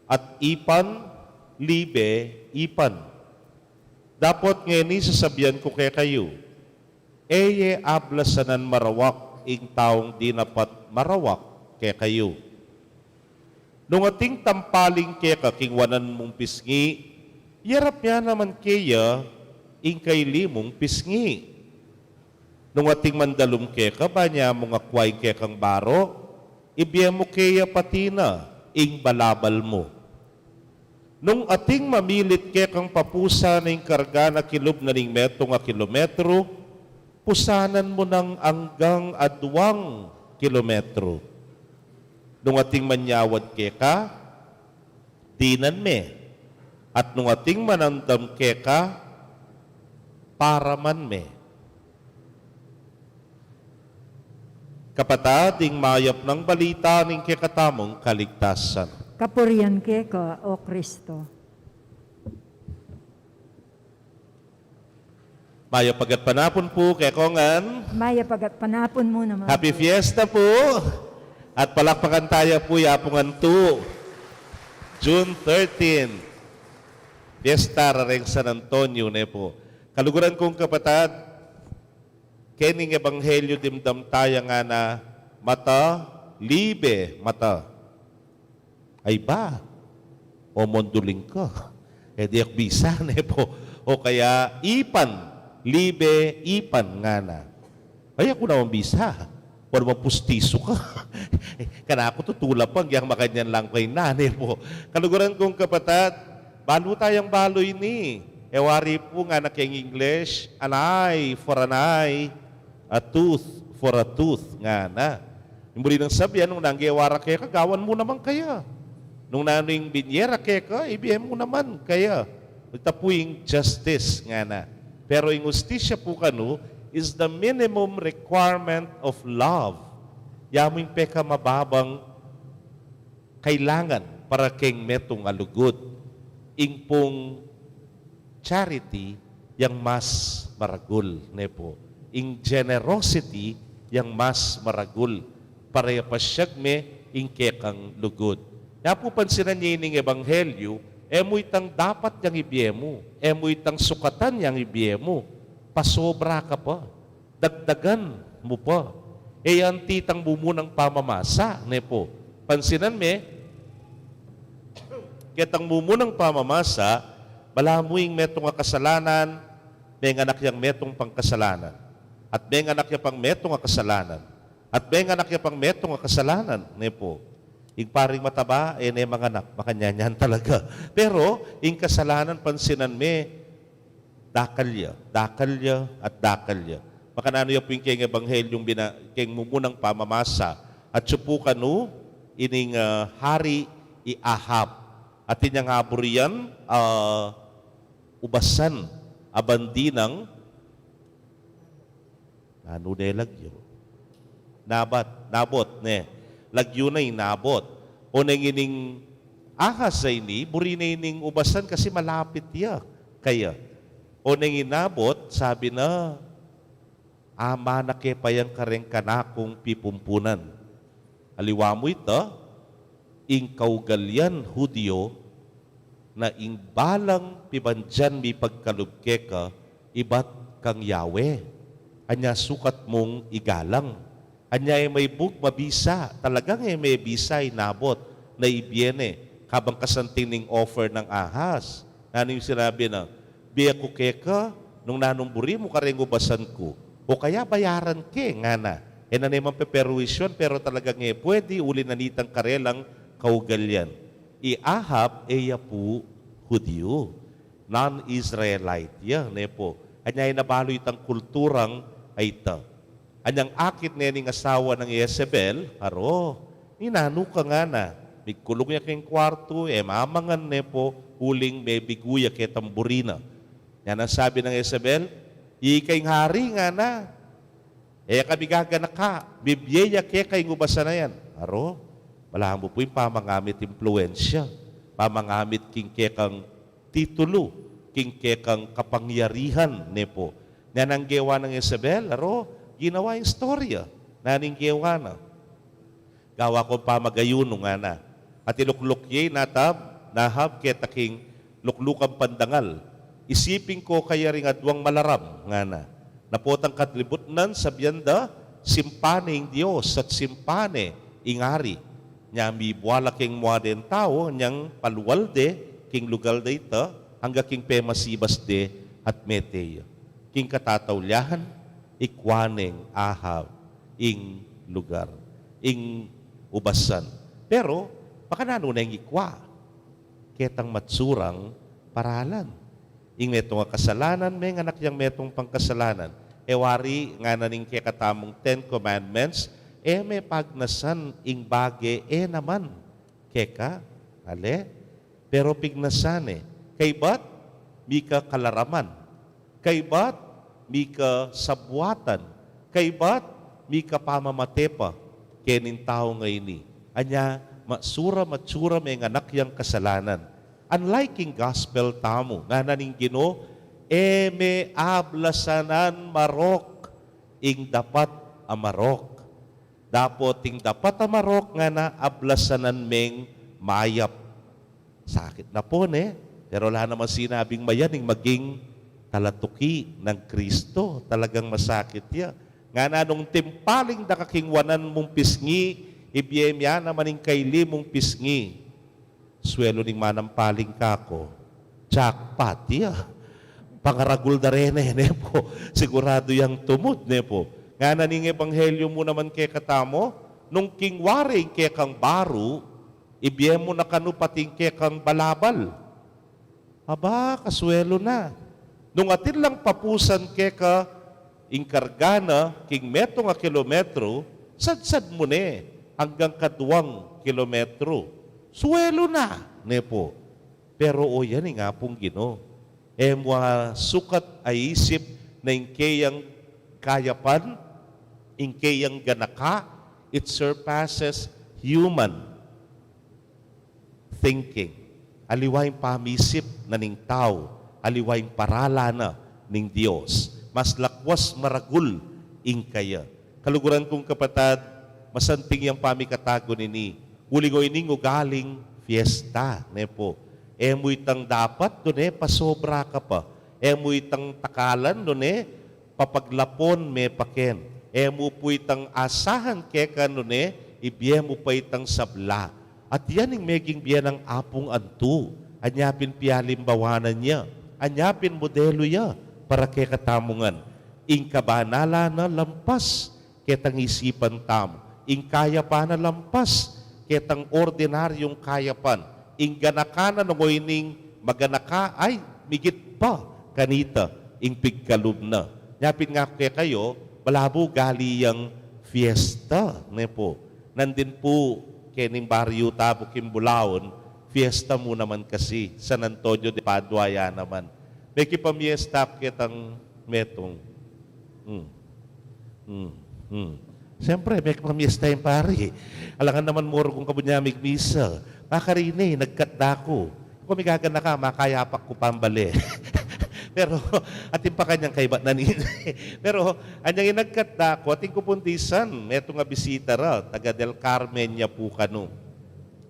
at ipan, libe, ipan. Dapat ngeni sasabihan ko kay kayo, eye ablasanan marawak, ing taong di napat marawak kay kayo. Nung ating tampaling kaya kakingwanan mong pisngi, yarap niya naman kaya, ing kay limong pisngi. Nung ating mandalum keka, banya mong akway kekang baro, ibiya mo kaya patina, ing balabal mo. Nung ating mamilit kekang papusa na ing karga na kilob na ning metong a kilometro, pusanan mo ng anggang adwang kilometro. Nung ating manyawad keka, dinan me. At nung ating manandam keka, para man me. Kapatading mayap ng balita ng kekatamong kaligtasan. Kapurian keka, o Kristo. Mayap pagat panapon po kay Kongan. Maya pagat panapon mo naman. Happy Fiesta po. At palakpakan tayo po yapungan 2. June 13. Fiesta Rareng San Antonio ne po. Kaluguran kong kapatad, kening ebanghelyo dimdam tayo nga na mata, libe, mata. Ay ba? O monduling ko. E di akbisa ne po. O kaya ipan, libe, ipan nga na. Ay ako naman bisa. O naman pustiso ka. Kana ako tutulap pang yang makanyan lang kay nane po. Kaluguran kong kapatad, balo tayong baloy ni. Ewari po nga na king English, an eye for an eye, a tooth for a tooth nga na. Muli nang sabihan, nung nanggewara kaya ka, gawan mo naman kaya. Nung naning binyera kaya ka, ibigay mo naman kaya. Nagtapuing justice nga na. Pero yung justisya po kanu is the minimum requirement of love. Yaming peka mababang kailangan para keng metong alugod. Ing pong charity yang mas maragul. Nepo. Ing generosity yang mas maragul. Para pasyag me ing kekang lugod. Napo pansinan niya ining ebanghelyo, emo itang dapat yang ibiyemo, emo itang sukatan yang ibiyemo, pasobra ka pa, dagdagan mo pa. E yan titang bumunang pamamasa, nepo. Pansinan me, kitang bumunang pamamasa, balamuing metong kasalanan, may anak yang metong pangkasalanan. At may anak yang pang metong kasalanan. At may anak yang pang metong kasalanan, nepo. Ing paring mataba, ne mga anak, makanyanyan talaga. Pero, ing kasalanan pansinan me, dakalya, at dakalya. Makanano yung po yung keng ebanghelyong keng mumunang pamamasa, at supukan no, ining hari iahab. At inyang aburiyan, ubasan, abandinang, ano de lagyo? Nabot, ne. Lagyo na inabot. O nangining ahas sa ini, buri na ining ubasan kasi malapit ya. Kaya, o nang inabot, sabi na, ama na ke payang kareng kanakong pipumpunan. Aliwa mo ito, ing kaugalyan Hudyo, na ing balang pibandyan mi pagkalubke ka, ibat kang Yahweh. Anya sukat mong igalang. Anya ay may bug mabisa, talagang ay may bisa inabot na ibiene, kabang kasantining offer ng ahas. Ano yung sinabi na, biya ko keka, nung nanumburi mo kareng ubasan ko, o kaya bayaran ke, nga na. E na naman peperuisyon, pero talagang pwede uli nanitang karelang kaugalyan. Iahab, eya po, Hudyo, non-Israelite, yan, po. Anya ay nabalo itang kulturang ay ita. Anyang akit na yung asawa ng Jezebel, haro, ninano ka nga na. Bigkulong niya kayong kwarto, mamangan po, huling may biguya kay tamburina. Yan ang sabi ng Jezebel, ikayong hari nga na. Kabigaga na ka, bibyeya kayong ubasa na yan. Haro, wala mo po yung pamangamit impluensya, pamangamit king kekang titulo, king kekang kapangyarihan, po. Yan ang gawa ng Jezebel, haro, ginawa yung storya, naning gawa na. Gawa ko pamagayuno nga na. At iluklukye nahab ketaking luklukang pandangal. Isipin ko kaya ring adwang malaram nga na. Napotang katlibutnan sa biyanda, simpane ing Diyos at simpane ingari. Nya mi buwala king muaden tao, nyang paluwalde, king lugal da ita, hangga king pemasibas de at meteya. King katatawlyahan, ikwaneng ahab, ing lugar, ing ubasan. Pero, pakanano na yung ikwa? Ketang matsurang paralan. Ing metong kasalanan, may anak yang metong pangkasalanan. Wari nga na ning kekatamong 10 Commandments, may pagnasan ing bage, naman. Keka, ale? Pero pignasan Kay ba't mika kalaraman? Kay ba't mika sabwatan? Kay ba't mika pamamatepa? Kenin tao ngayon Anya, matsura may anak yang kasalanan. Unlike ing gospel tamo, nga naning Ginoo, me ablasanan marok, ing dapat amarok. Dapot ing dapat amarok nga na ablasanan meng mayap. Sakit na po, Pero wala naman sinabing mayan, maging talatuki ng Kristo. Talagang masakit yan. Nga na nung timpaling nakakingwanan mong pisngi, ibiyemya naman yung kaili mong pisngi. Swelo ning manampaling kako. Jackpot, Pangaragul da rin, po. Sigurado yung tumod, po. Nga na ning ebanghelyo mo naman kay katamo, nung kingwari kay kang baru, ibiyem mo na kanu pating kay kang balabal. Aba, kaswelo na. Nung atin lang papusan kay ka, inkargana, king metong a kilometro, Sadsad mo ne, hanggang 2 kilometro. Suwelo na, ne po. Pero o yan nga pong Ginoo. Mga sukat ay isip na inkayang kayapan, inkayang ganaka, it surpasses human thinking. Aliwaing pamisip na ning tao, aliwaing parala na ning Dios. Mas lakwas maragul inkaya. Kaluguran kong kapatad, masanting yung pamikatago nini. Uligoy ning ugaling fiesta, ne po. Mo itang dapat, doon pasobra ka pa. Mo itang takalan, doon papaglapon me paken. Mo po itang asahan keka, doon ibiye mo pa itang sabla. At yan yung meging biya ng apong antu. Anyapin pialimbawanan niya. Anyapin modelo niya para kay katamungan. Inkabanala na lampas ketang isipan tamo. Inkaya pa na lampas ketang ordinaryong kayapan. Ingganaka na nangoyning maganaka ay migit pa kanita ingpigkalub na. Nyapin nga kayo, malabo gali yung fiesta. Ne po. Nandin po kening baryo tabo Kimbulaon, fiesta mo naman kasi San Antonio de Padua naman. May kipamiesta kitang metong. Siyempre, may kipamiesta yung pari. Alangan naman mo kung kabunyamig misa. Makarini, nagkatda ko. Kung may gagana ka, makayapak ko pambali. Pero, atin pa kanyang kaibat na Pero, anyang inagkatda ko, ating kupuntisan, meto nga bisita ra, taga Del Carmen niya po kano.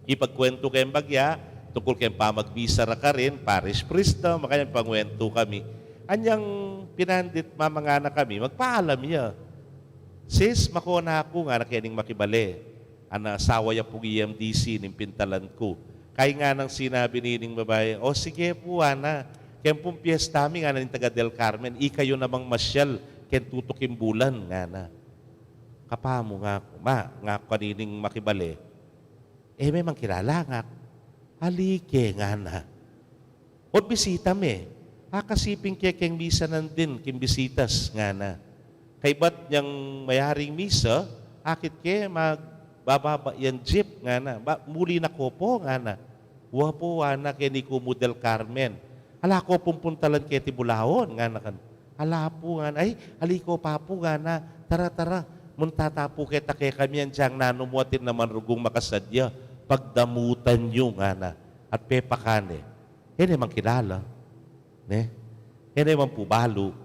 Ipagkwento kayong bagya, tungkol kayong pamagbisa ra ka rin, parish priest na, makanyang pangwento kami. Anyang pinandit mamangana kami, magpaalam niya. Sis, makuna ako nga na kining makibali. Ana, asawa ya po EMDC, ning pintalan ko. Kaya nga nang sinabi nining babae, o sige po, ana, kaya pong piyesta mi nga na taga Del Carmen, ikayo namang masyal, kaya tutukin bulan nga na. Kapamo nga ako, nga kanining makibali. May mang kilala nga. Halike nga na. O bisita me. Kasiping kaya keng misa nandin, kimbisitas nga na. Kay ba't niyang mayaring misa, akit kaya magbababa yan jeep nga na. Muli na ko po nga na. Wapo na kaya ni Kumu Del Carmen. Hala ko pumpuntalan kay Tibulaon nga na kan. Hala po nga na, ay haliko pa po nga na. Tara. Muntata po kita kay kami yan diyang nanumuatin naman rugong makasadya. Pagdamutan nyo nga na. At pepakane. Naman kilala. Naman po balo.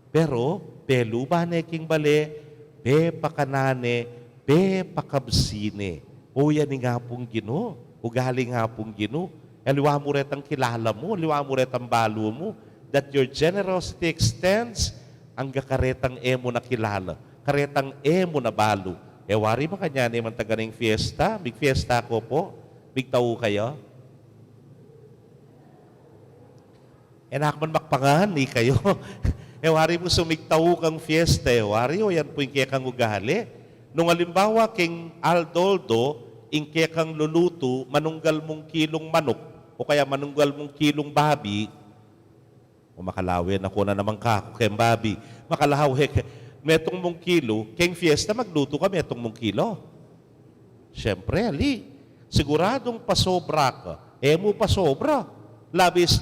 Pero, pelu ba neking bale, pepakanane, pepakabsine. O yan nga pong Ginoo. Ugali nga pong Ginoo. Liwa mo retang kilala mo, liwa mo retang balo mo, that your generosity extends ang karetang emo na kilala, karetang emo na balo. Wari mo kanya naman taganing fiesta, big fiesta ko po, big tao kayo. Nakman makpangan, ni kayo. Wari mo sumigtaw kang fiesta, wari o yan po yung kaya kang ugali. Nung alimbawa king Aldoldo, yung kaya kang luluto, manunggal mong kilong manok, o kaya manunggal mong kilong babi, o makalawin ako na naman ka, kayang babi, makalawin, metong mong kilo, kayang fiesta, magluto ka, metong mong kilo. Siyempre, siguradong pasobra ka, mo pasobra, labis,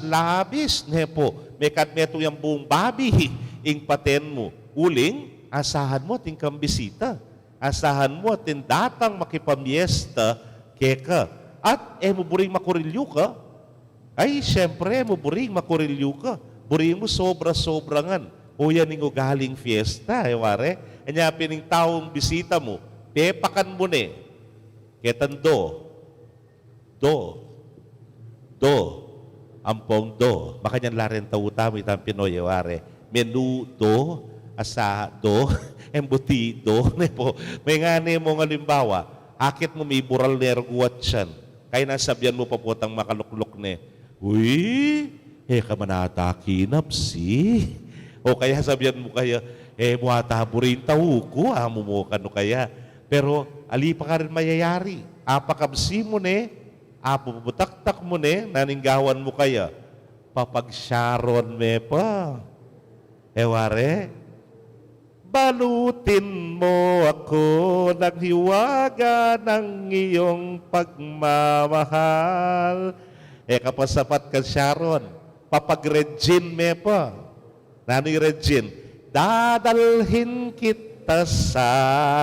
nepo, metong yung buong babi, ing paten mo, uling, asahan mo, tingkang bisita, asahan mo, tindatang makipamiesta, keka, at mo buring makurilyo ka, ay, siyempre, mo buring makurilyo ka. Buring mo sobra-sobrangan. O yan yung galing fiesta, ware. Kanya pining taong bisita mo, pepakan mo ne. Ketan do. Ampong do. Baka nyan laren tawutami itang Pinoy, ware. Menu do, asa do, embuti do. May nga mo ng halimbawa, akit mo may bural nerguat siyan. Kaya nasabyan mo pa po tang makaluklok ne. Uy, kamanata kinapsi. O kaya sabihan mo kaya, muata burin tao ko, amo mo kano kaya. Pero, ali pa ka rin mayayari. Apakabsi mo ne, apuputaktak mo ne, naninggawan mo kaya. Papagsyaron me pa. Ware, Balutin mo ako ng hiwaga ng iyong pagmamahal. Kapasapat ka, Sharon. Papag-Regine me pa. Nano'y Regine? Dadalhin kita sa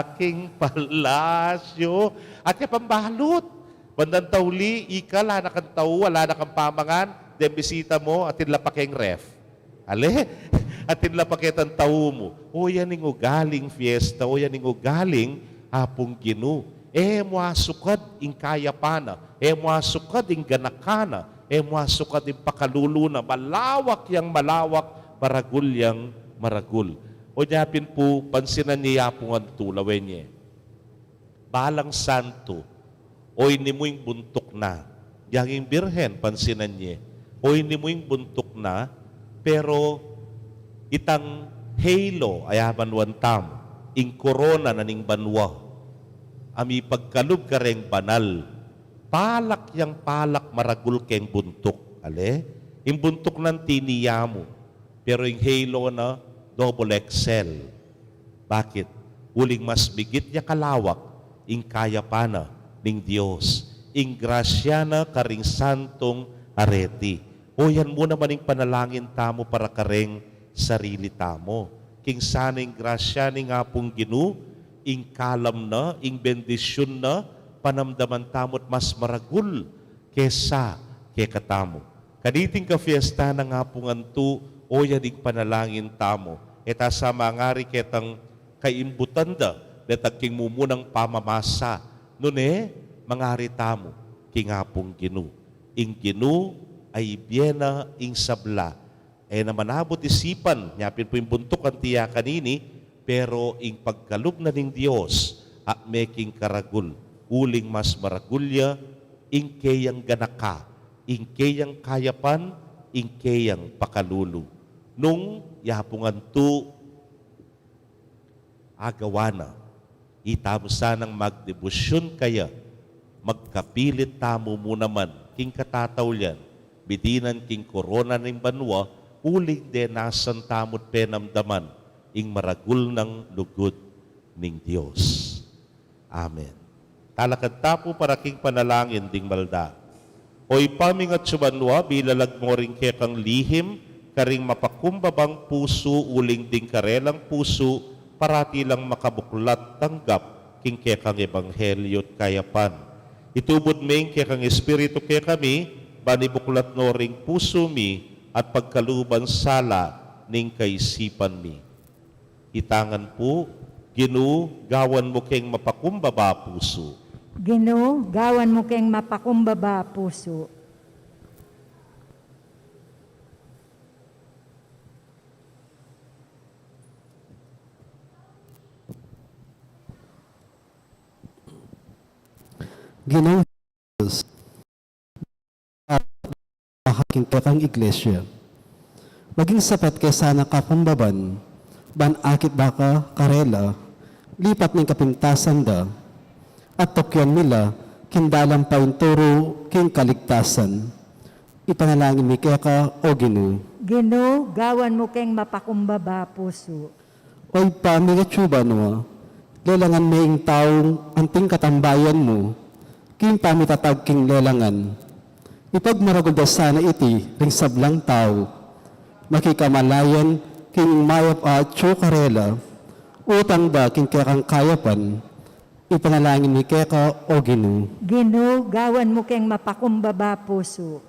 aking palasyo. At yung pambalot. Bandang tauli, ikala na kang tao, wala na kang pamangan, then bisita mo, atin lapakeng ref. Ale? Atin lapakit ang tao mo. O yan yung ugaling fiesta, o yan yung ugaling apong ginu. Muasukad ing kayapana, muasukad ing ganakana, muasukad ing pakaluluna, malawak yang malawak, maragul yang maragul. O nyapin po, pansinan niya po ang tulawen niya. Balang santo, oy ni mo yung buntok na. Yang birhen, pansinan niya. Oy ni mo yung buntok na, pero itang halo, ayaban wantam, ing korona na ning banwa. Ami pagkalub ka ring banal. Palak yang palak maragul keng buntok. Ale? Yung buntok ng tiniya mo. Pero yung halo na, double XL. Bakit? Uling mas bigit ya kalawak, ing kaya pa na ning Diyos. Ing grasya na karing santong areti. O yan mo naman ing panalangin tamo para karing sarili tamo. King sana ing grasya ning apong ginu, ing kalam na, ing bendisyon na, panamdaman tamot mas maragul kesa katamo. Kaniting ka fiesta na nga pungantu, o yan ing panalangin tamo. Eta sa mangari ketang kaimbutanda, netag king mumunang pamamasa. Nune, mangari tamo, king apong ginu. Ing ginu ay biyena ing sabla. Na manabot isipan, nyapin po yung buntok ang tiya kanini, pero ing pagkalub na ning Diyos, at making karagul, uling mas maragulya, ing kayang ganaka, ing kayang kayapan, ing kayang pakalulu. Nung yapungan tu, agawana, itamo sanang magdebosyon kaya, magkapilit tamo mo naman, king katatawlyan, bidinan king korona ng banwa, uling de nasan tamot penamdaman, ing maragul ng lugod ning Diyos. Amen. Talakad tapo para king panalangin ding balda. Oy pamingat subanwa, bilalag mo rin kekang lihim, karing mapakumbabang puso, uling ding karelang puso, parati lang makabuklat tanggap, king kekang ebanghelyo't kayapan. Itubod ming kekang espiritu ke kami, banibuklat no ring puso mi, at pagkaluban sala ning kaisipan mi. Itangan po, Ginu, gawan mo keng mapakumbaba puso. Ginoo, gawan mo keng mapakumbaba puso. Ginoong Jesus, aking kakang iglesia, maging sapat kay sana kapumbaban, ban akit baka karela, lipat ng kapintasan da, at tokyan nila, kindalang pa turo, king kaligtasan. Ipanalangin mi kaya o Ginoo. Ginoo, gawan mo keng mapakumbaba puso. Oy pamigatsuba no, lelangan maying taong anting katambayan mo, king pamitatag king lelangan. Ipagmaragod sana iti, ring sablang tao, makikamalayan, king mayap at karela, utang da king kekang kayapan, ipanalangin ni keka o Ginoo. Ginoo, gawan mo keng mapakumbaba puso.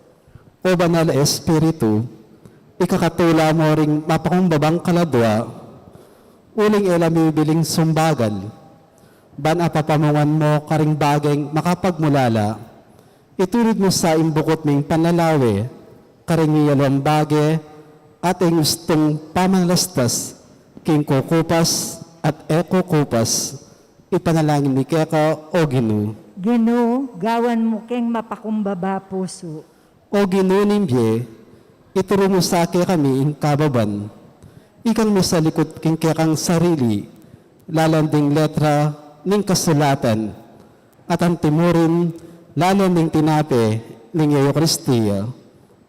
O banal espiritu, ikakatula mo ring mapakumbabang kaladwa, uling elami biling sumbagal, ban apapamangan mo karing bageng makapagmulala, itulid mo sa imbukot ming panlalawe, karing iyalong bage, at ang gustong pamalastas, king kukupas at ekokupas, ipanalangin ni keka o Ginoo. Ginoo, gawan mo keng mapakumbaba puso. O Ginoo nimbye, ituro mo sa kami in kababan, ikang mo sa likod king kekang sarili, lalanding letra ning kasulatan, at ang timurin lalanding tinape ning Eucharistia,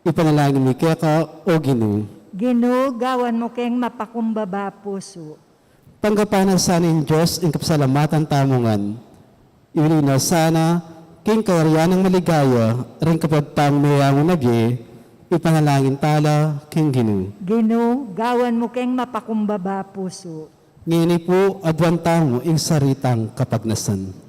ipanalangin ni keka o Ginoo. Ginoo, gawan mo keng mapakumbaba puso. Tanggapanan sana ng Diyos ang kapasalamatan tamungan. Iwili na sana king kayarian ng maligaya, rin kapag pangmayang nagi, ipanalangin tala king Ginu. Gino, gawan mo keng mapakumbaba puso. Ngini po adwan tamo ing saritang kapagnasan.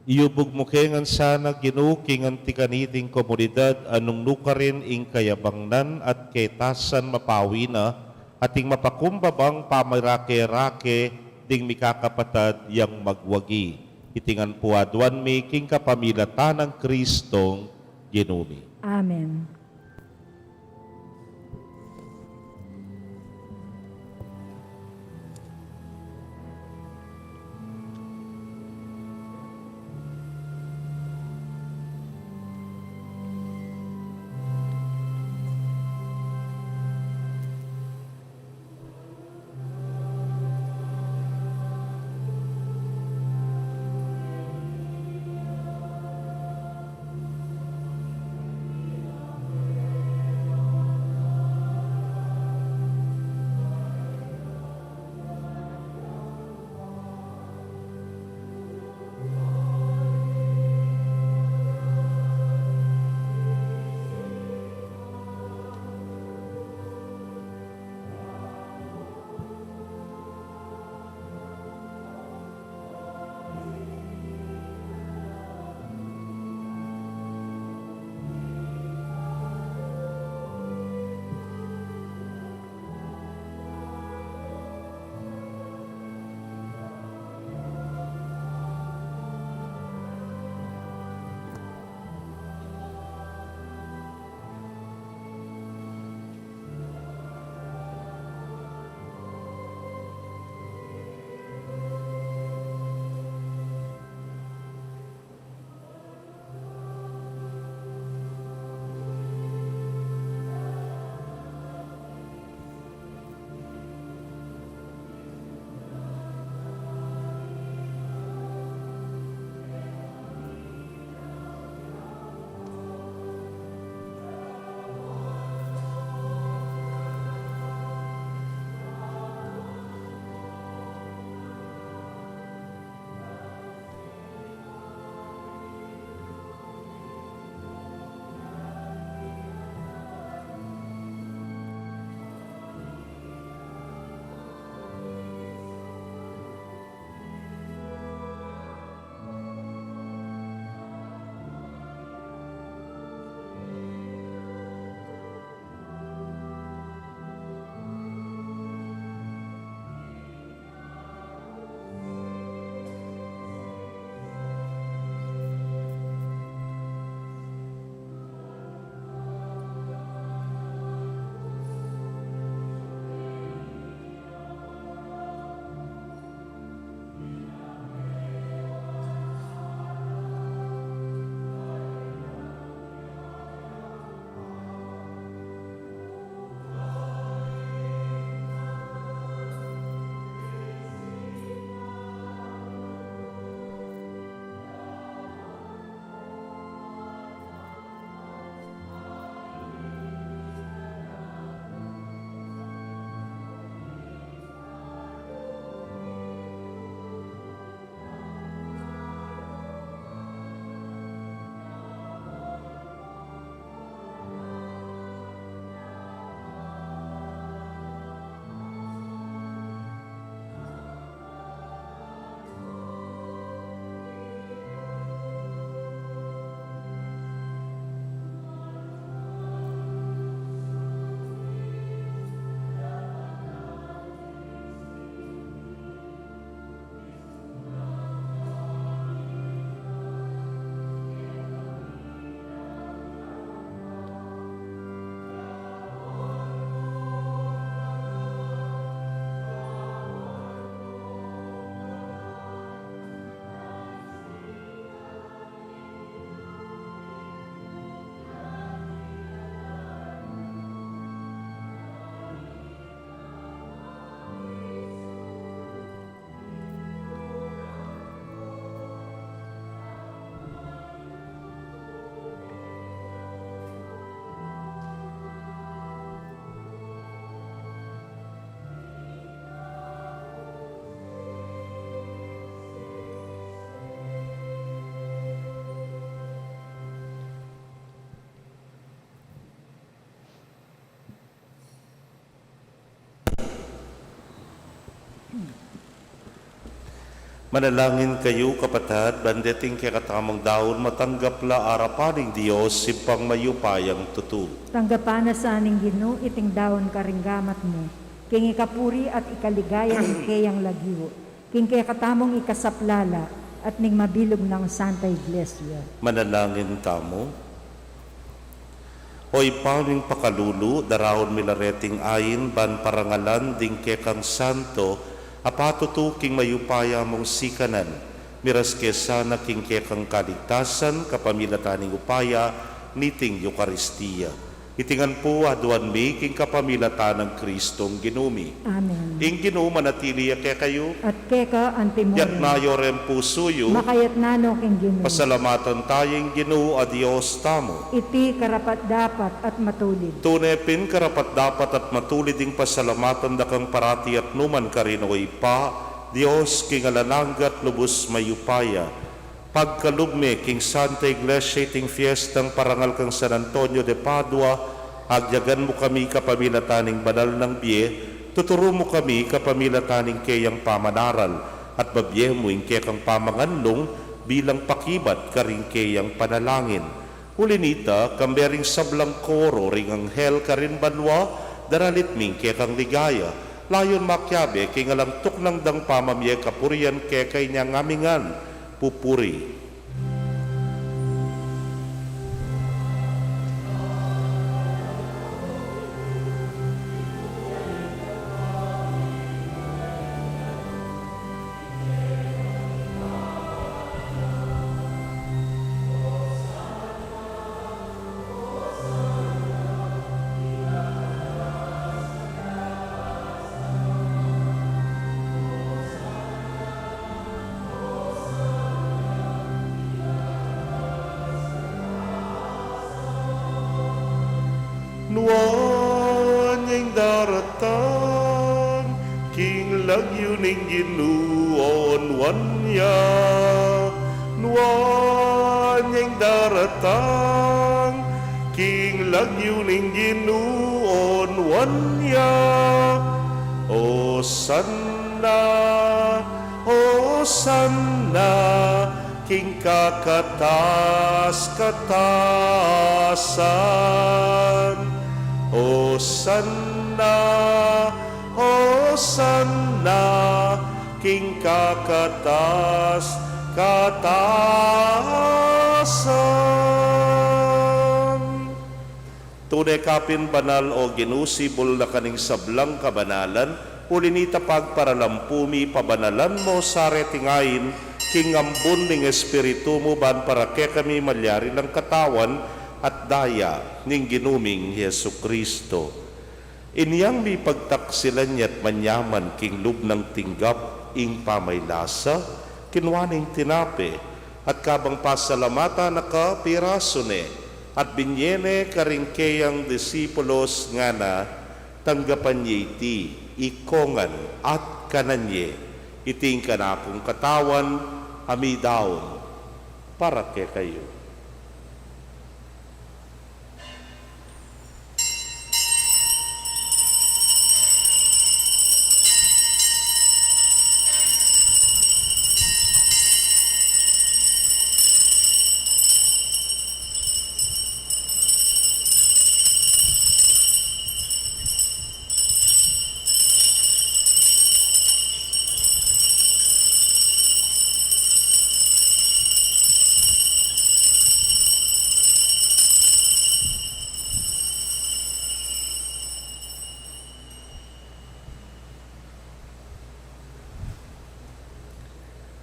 Iyubog mo kengan sana Ginoo kingan ti kaniting komunidad anong nukarin ing kayabangnan at ketasan mapawi na ating mapakumbabang pamarake-rake ding mikakapatad yang magwagi. Itingan po adwan mi king kapamilatan ng Kristong Ginumi. Amen. Manalangin kayo, kapatid, bandeting kay katamang daon, matanggap la arapaning Diyos, simpang mayupayang tutu. Tanggapan na sa aning Ginoo iting daon karinggamat mo. King ikapuri at ikaligaya ng kayang lagyo. King kaya katamong ikasaplala at ning mabilog ng Santa Iglesia. Manalangin tamo. Hoy pawning pakalulu, darahon milareting ayin, ban parangalan, ding kekang santo, apatutu king mayupaya mong sikanan, miras kesana king kekang kaligtasan, kapamilataning upaya, niting Eucharistia. Itingan po aduan mi king kapamilatan ng Kristong ginumi. Amen. Ing Ginoo manatili kay kayo, At keka antimoro. yat mayorem pusuyo, Makayat nano king Ginoo. pasalamatan tayong Ginoo a Dios tamo. Iti karapat dapat at matulid. Tunepin karapat dapat at matulid ding pasalamatan dakang parati at numan karinoy pa, Dios king alananggat lubos mayupaya. Pagkalugme king Santa Iglesia iting fiestang parangal kang San Antonio de Padua, agyagan mo kami kapamilataning banal ng biye, tuturo mo kami kapamilataning kayang pamanaral, at babye mo ing kekang pamanganlong bilang pakibat karing kayang panalangin. Ulinita, kambering sablang koro ring anghel karin banwa, daralit ming kekang ligaya, layon makyabe king alang tuknang dang pamamye kapurian kekay niya ngamingan, pupuri. Nuan yung daratan, king lagyo ning ginuon wanya. Nuan yung daratan, king lagyo ning ginuon wanya. O sanna, king kakatas-katasan. Hosanna, king kakatas-katasan. Tunay kapin banal o ginusibol na kaning sablang kabanalan, ulinita pagparalampumi pabanalan mo sa retingain, king ambon ning espiritu mo ban para ke kami malyari ng katawan at daya ning ginuming Yesu Kristo. Inyang mi pagtaksilan niya't manyaman king lub ng tinggap ing pamaylasa, kinwaning tinape, at kabang pasalamata na ka pirasone, at binyene karingkeyang disipulos nga na, tanggapan niya iti, ikongan at kananye, iting kanakong katawan, amidaon, para ke kayo.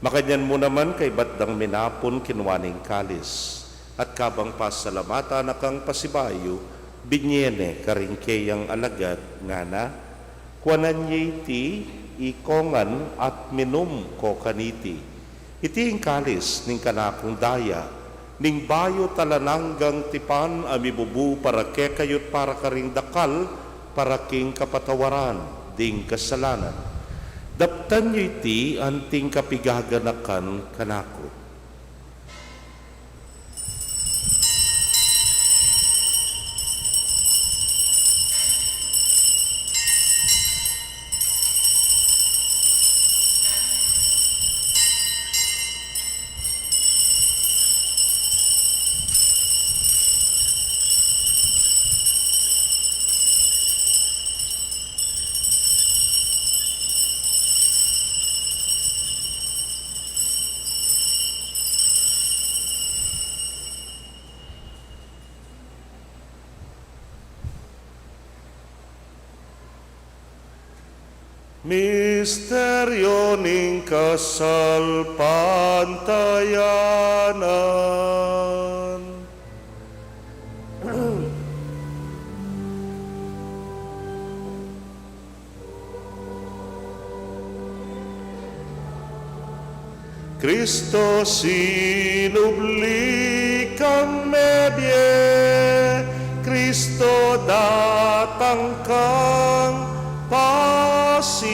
Makanyan mo naman kay batdang minapon kinwaning kalis, at kabang pasalamata na kang pasibayo, binyene karingkeyang alagad nga na, kuanan ti ikongan at minum ko kaniti. Iti ang kalis ning kanakong daya, ning bayo talananggang tipan amibubu para ke kayot para karing dakal, para king kapatawaran, ding kasalanan. Daptan nyo iti anting kapigaganakan kanako. Misteryo ning kasalpantayanan. Kristo sinubli kang medye, Kristo datang kang pasibayu,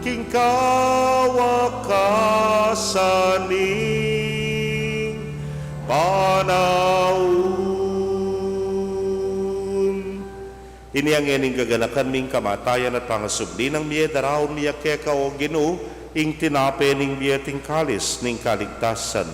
king kawakasaning panahon. Ini ang ening gaganakan ming kamatayan at pangasubli ng miye daraon miya keka o Ginoo, ing tinape ning biyeting kalis ning kaligtasan.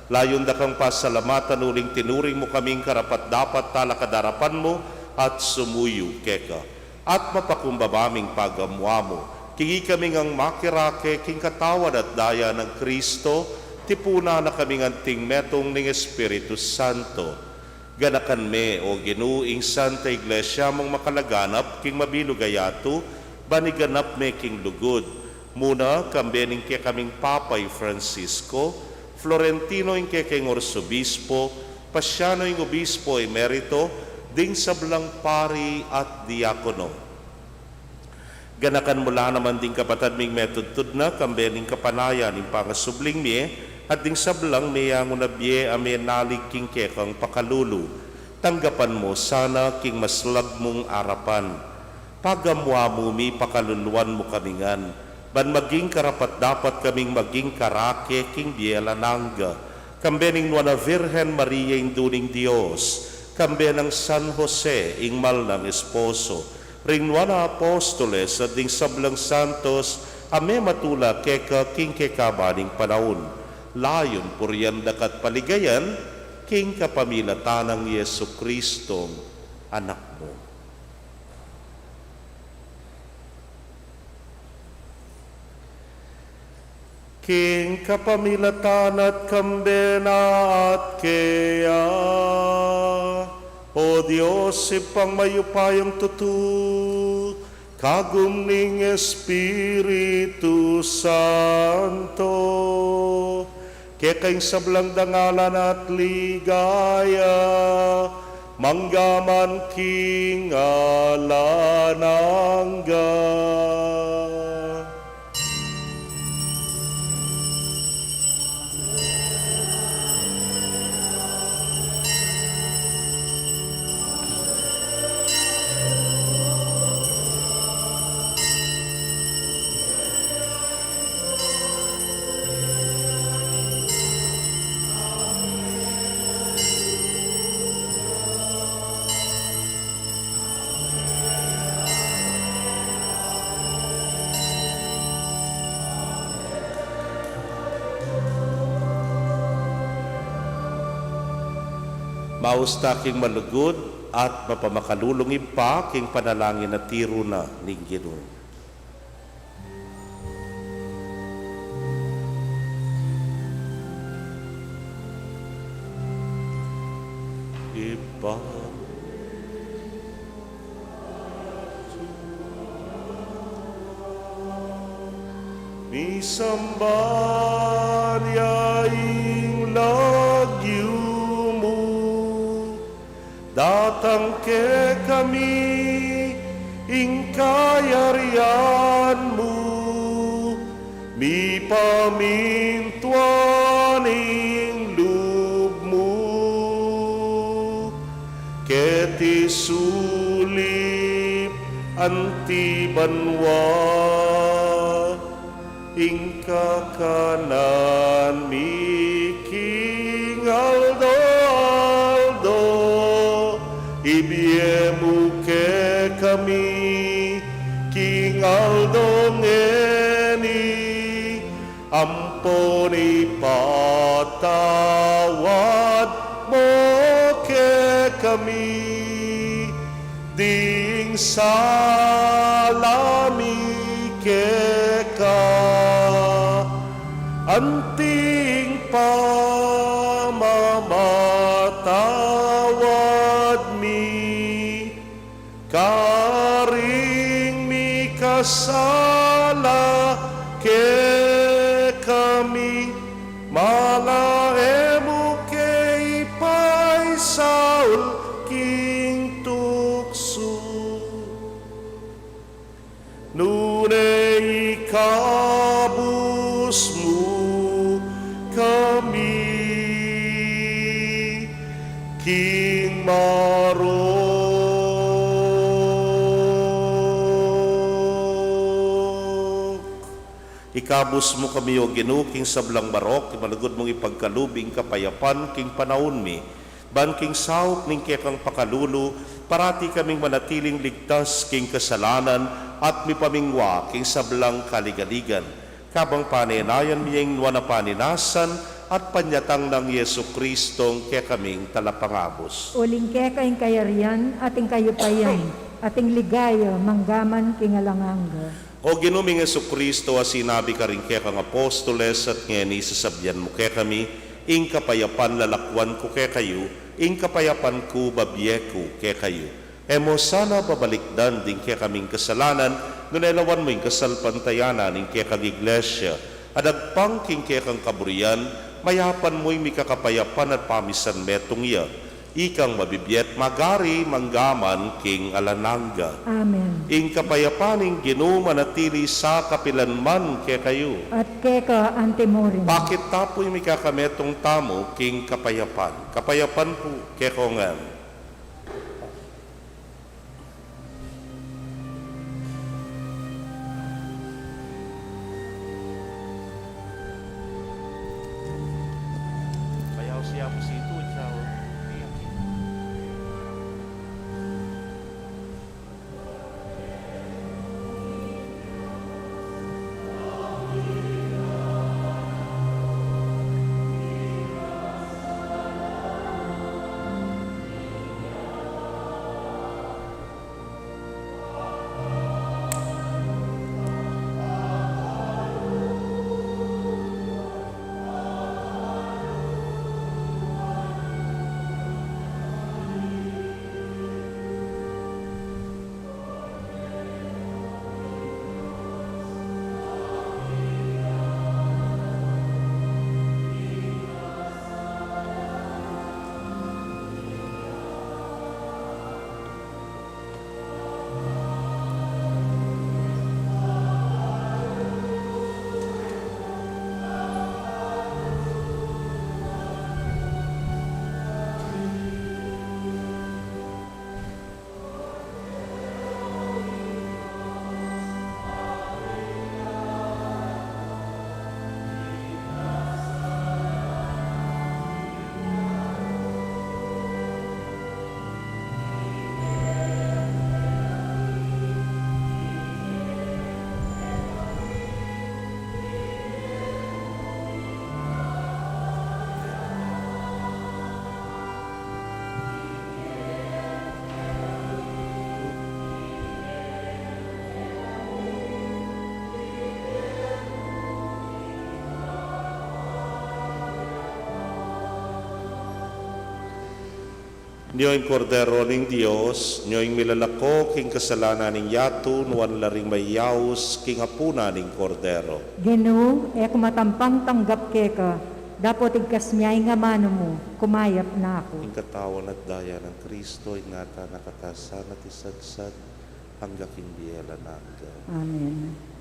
Layon da kang pasalamatan uling tinuring mo kaming karapat dapat talakadarapan mo at sumuyo keka. At mapakumbabaming pagamwa mo, kingi kaming ang makirake king katawad at daya ng Kristo, tipuna na kaming anting metong ning Espiritu Santo. Ganakan me o Ginoo ing Santa Iglesia mong makalaganap king mabinugayato, baniganap me king lugod. Muna, kambening kaya kaming Papay Francisco, Florentino ing kaya king Orsobispo, Pasyano ing Obispo Emerito, ding sablang pari at diakono. Ganakan mula naman ding kapatad ming metodtud na, kambening kapanayan ing pangasubling miye, at ding sablang miyang unabye ame nalig king kaya kang pakalulu. Tanggapan mo sana king maslag mong arapan. Pagamwa mo mi pakaluluan mo kamingan, ban maging karapat dapat kaming maging karake king biela nangga. Kambening nuana Virgen Maria ing duning Dios, kambe ng San Jose ing mal ng esposo, ring nuana apostoles at ding sablang santos, ame matula keka king kekabaning panahon. Layon puryan dakat paligayan, king kapamilatanang Yesu Kristong anak mo. King kapamilatan at kambena at kaya, o Diyos, ipang mayupayang tutu, kagum ning Espiritu Santo, kaya kayong sablang dangalan at ligaya, manggaman king alanangga. Mausta king malugod at mapamakalulungib pa king panalangin na tiro na ning Ginoo. Iba ni sambarya ing lagyu datang ke kami ing kayarianmu, mi pamintuan ing lubmu, keti sulip anti banwa, ing kakanan mi king aldo ibiemu ke kami king aldongeni, amponi patawad mo ke kami, ding salami ke ka, anting pamamatawad mi, karing mi kasal kami, King Marok. Ikabus mo kami o Ginoo, King Sablang Marok, malagod mong ipagkalubing kapayapan, King panahon mi, ban King sahop ning kekang pakalulu, parati kaming manatiling ligtas, King kasalanan, at mi pamingwa, King Sablang kaligaligan. Kabang paninayan miyeng nuwana paninasan, at panyatang ng Yesu Kristong kaya kaming talapangabos. Uling kayong kayarian, ating kayupayan, ating ligaya, manggaman kingalanganga. O ginuming Yesu Kristo, sinabi ka rin kaya kang apostoles at ngeni sasabyan mo kaya kami, ing kapayapan lalakwan ko kaya kayo, ing kapayapan ko babyeku kaya kayo. Emo sana pabalikdan din kaya kaming kasalanan, nunelawan mo yung kasalpantayanan ing kaya kang iglesia, adagpang king kaya kang kaburian, mayapan mo'y mikakapayapan at pamisan metong iya. Ikang mabibiyet magari manggaman king alananga. Amen. Ing kapayapaning Ginoo manatili sa kapilanman kaya kayo. At keka antimorin. Bakit tapo'y mikakametong tamo king kapayapan? Kapayapan po kaya kongan. Bayaw siya mo si ito, ciao. Niyo'y kordero ning Dios, niyo'y milalako king kasalanan ning yato, nuwan laring may yaus king hapuna ning kordero. Ginoo, ek matampang tanggap keka, dapat igkas miyay nga mano mo, kumayap na ako. Ing katawan at daya ng Kristo, ingata nakatasan at isadsad, hanggang king biyela naga. Amen.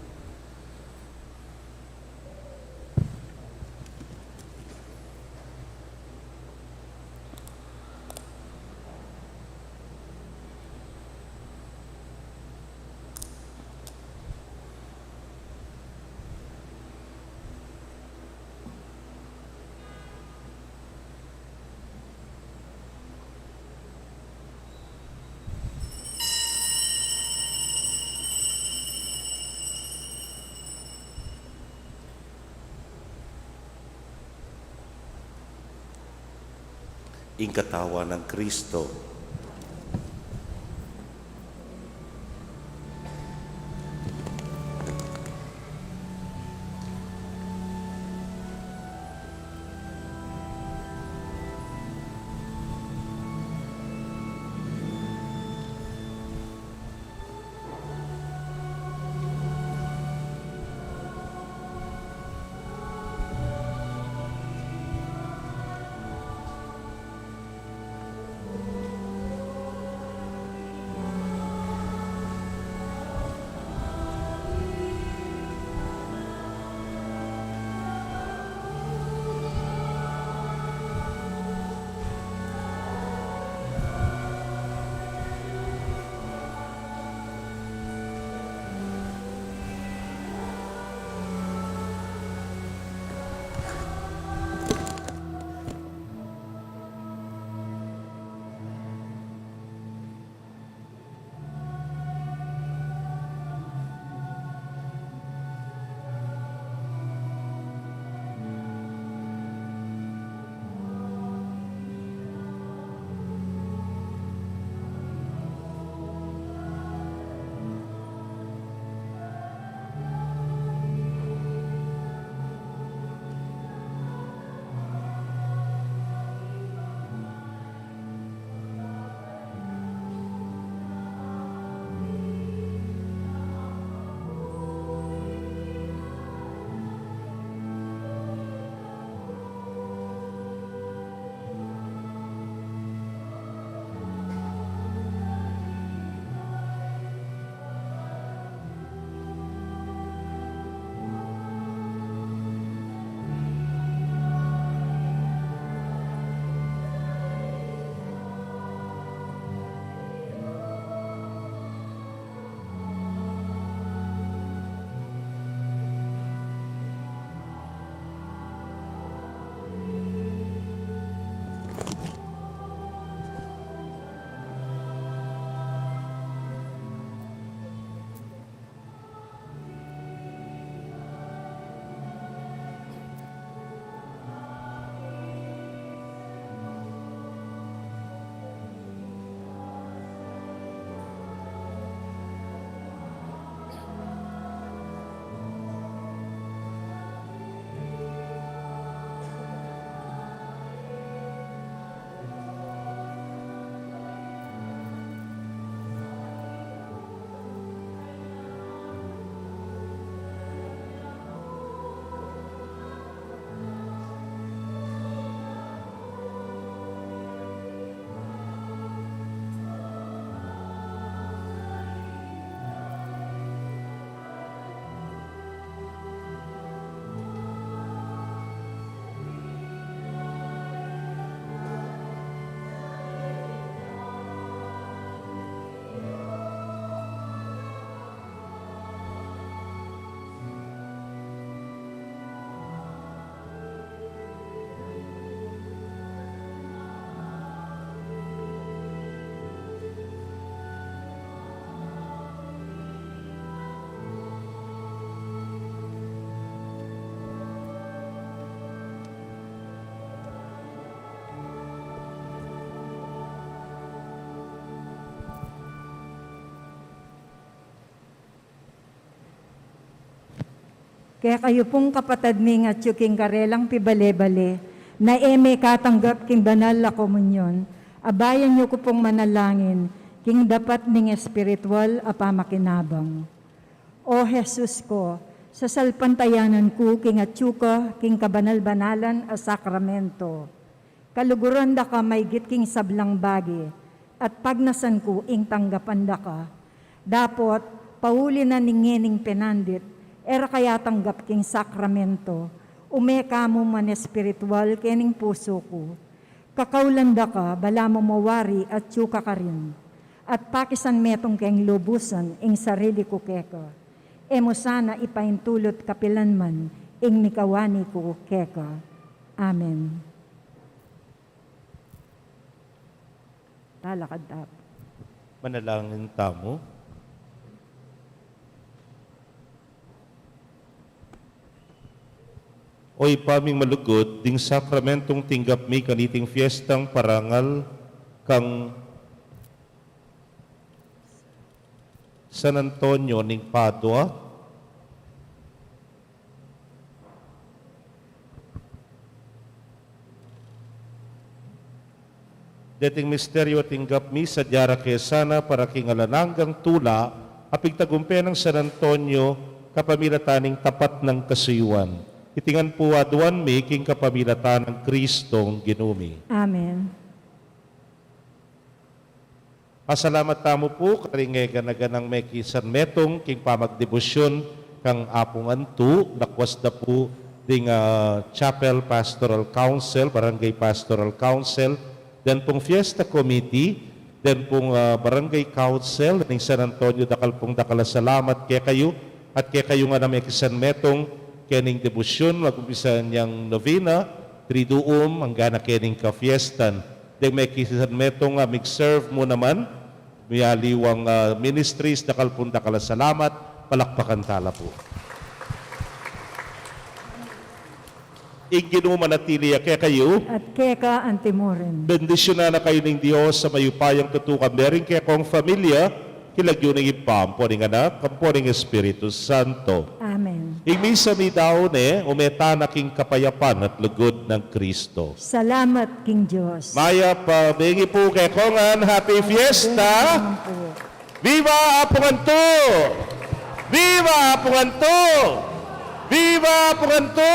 Ing katawan ng Kristo. Kaya kayo pong kapatad mi nga tsuking karelang pibale-bale, na eme katanggap king banal la komunyon, abayan niyo ko pong manalangin, king dapat ning espiritual a pamakinabang. O Jesus ko, sa salpantayanan ko king atsuka, king kabanal-banalan a sakramento. Kaluguran da ka may king sablang bagi, at pagnasan ko ing tanggapan da ka. Dapot, pauli na ningening penandit, era kaya tanggap king sakramento, umeka mo man espiritual kening puso ko. Kakaulanda ka, bala mo mawari at tsuka ka rin. At pakisan metong keng lubusan ing sarili ko keka. Emo sana ipaintulot kapilanman ing mikawani ko keka. Amen. Talakad tap. Manalangin tamo. Oy paming malugod, ding sakramentong tinggap mi kaniting fiestang parangal kang San Antonio ning Padua. Dating misteryo tinggap mi sa Diara Quezana para kingalananggang tula apig tagumpe ng San Antonio kapamilataning tapat ng kasuyuan. Itingan po aduan mi king kapamilatan ng Kristong ginumi. Amen. Pasalamat tamo po karingay ganaganang may kisan metong king pamagdebosyon kang apungan tu nakwas da po ding Chapel Pastoral Council, Barangay Pastoral Council, dan pong Fiesta Committee, dan pong Barangay Council ning San Antonio dakal pong salamat kay kayo at kay kayo nga na may kisan metong kening debosyon, mag-umpisan niyang novena, triduum, hanggang na kening ka-fiestan. Dahil may kisan metong mig-serve mo naman, may aliwang ministries, nakalpunta kala salamat, palakpakan tala po. Igino manatili kaya kayo, At keka antimorin. bendisyon na kayo ng Diyos sa mayupayang tutukan, meron kaya kong familia, kilagyo ng ipampo ng anak, kampo ng Espiritu Santo. Amen. Igmisa mi daw umeta na king kapayapan at lugod ng Kristo. Salamat, King Diyos. Maya pa, bengi po kay Kongan, Happy Fiesta! Viva Apunganto! Viva Apunganto! Viva Apunganto!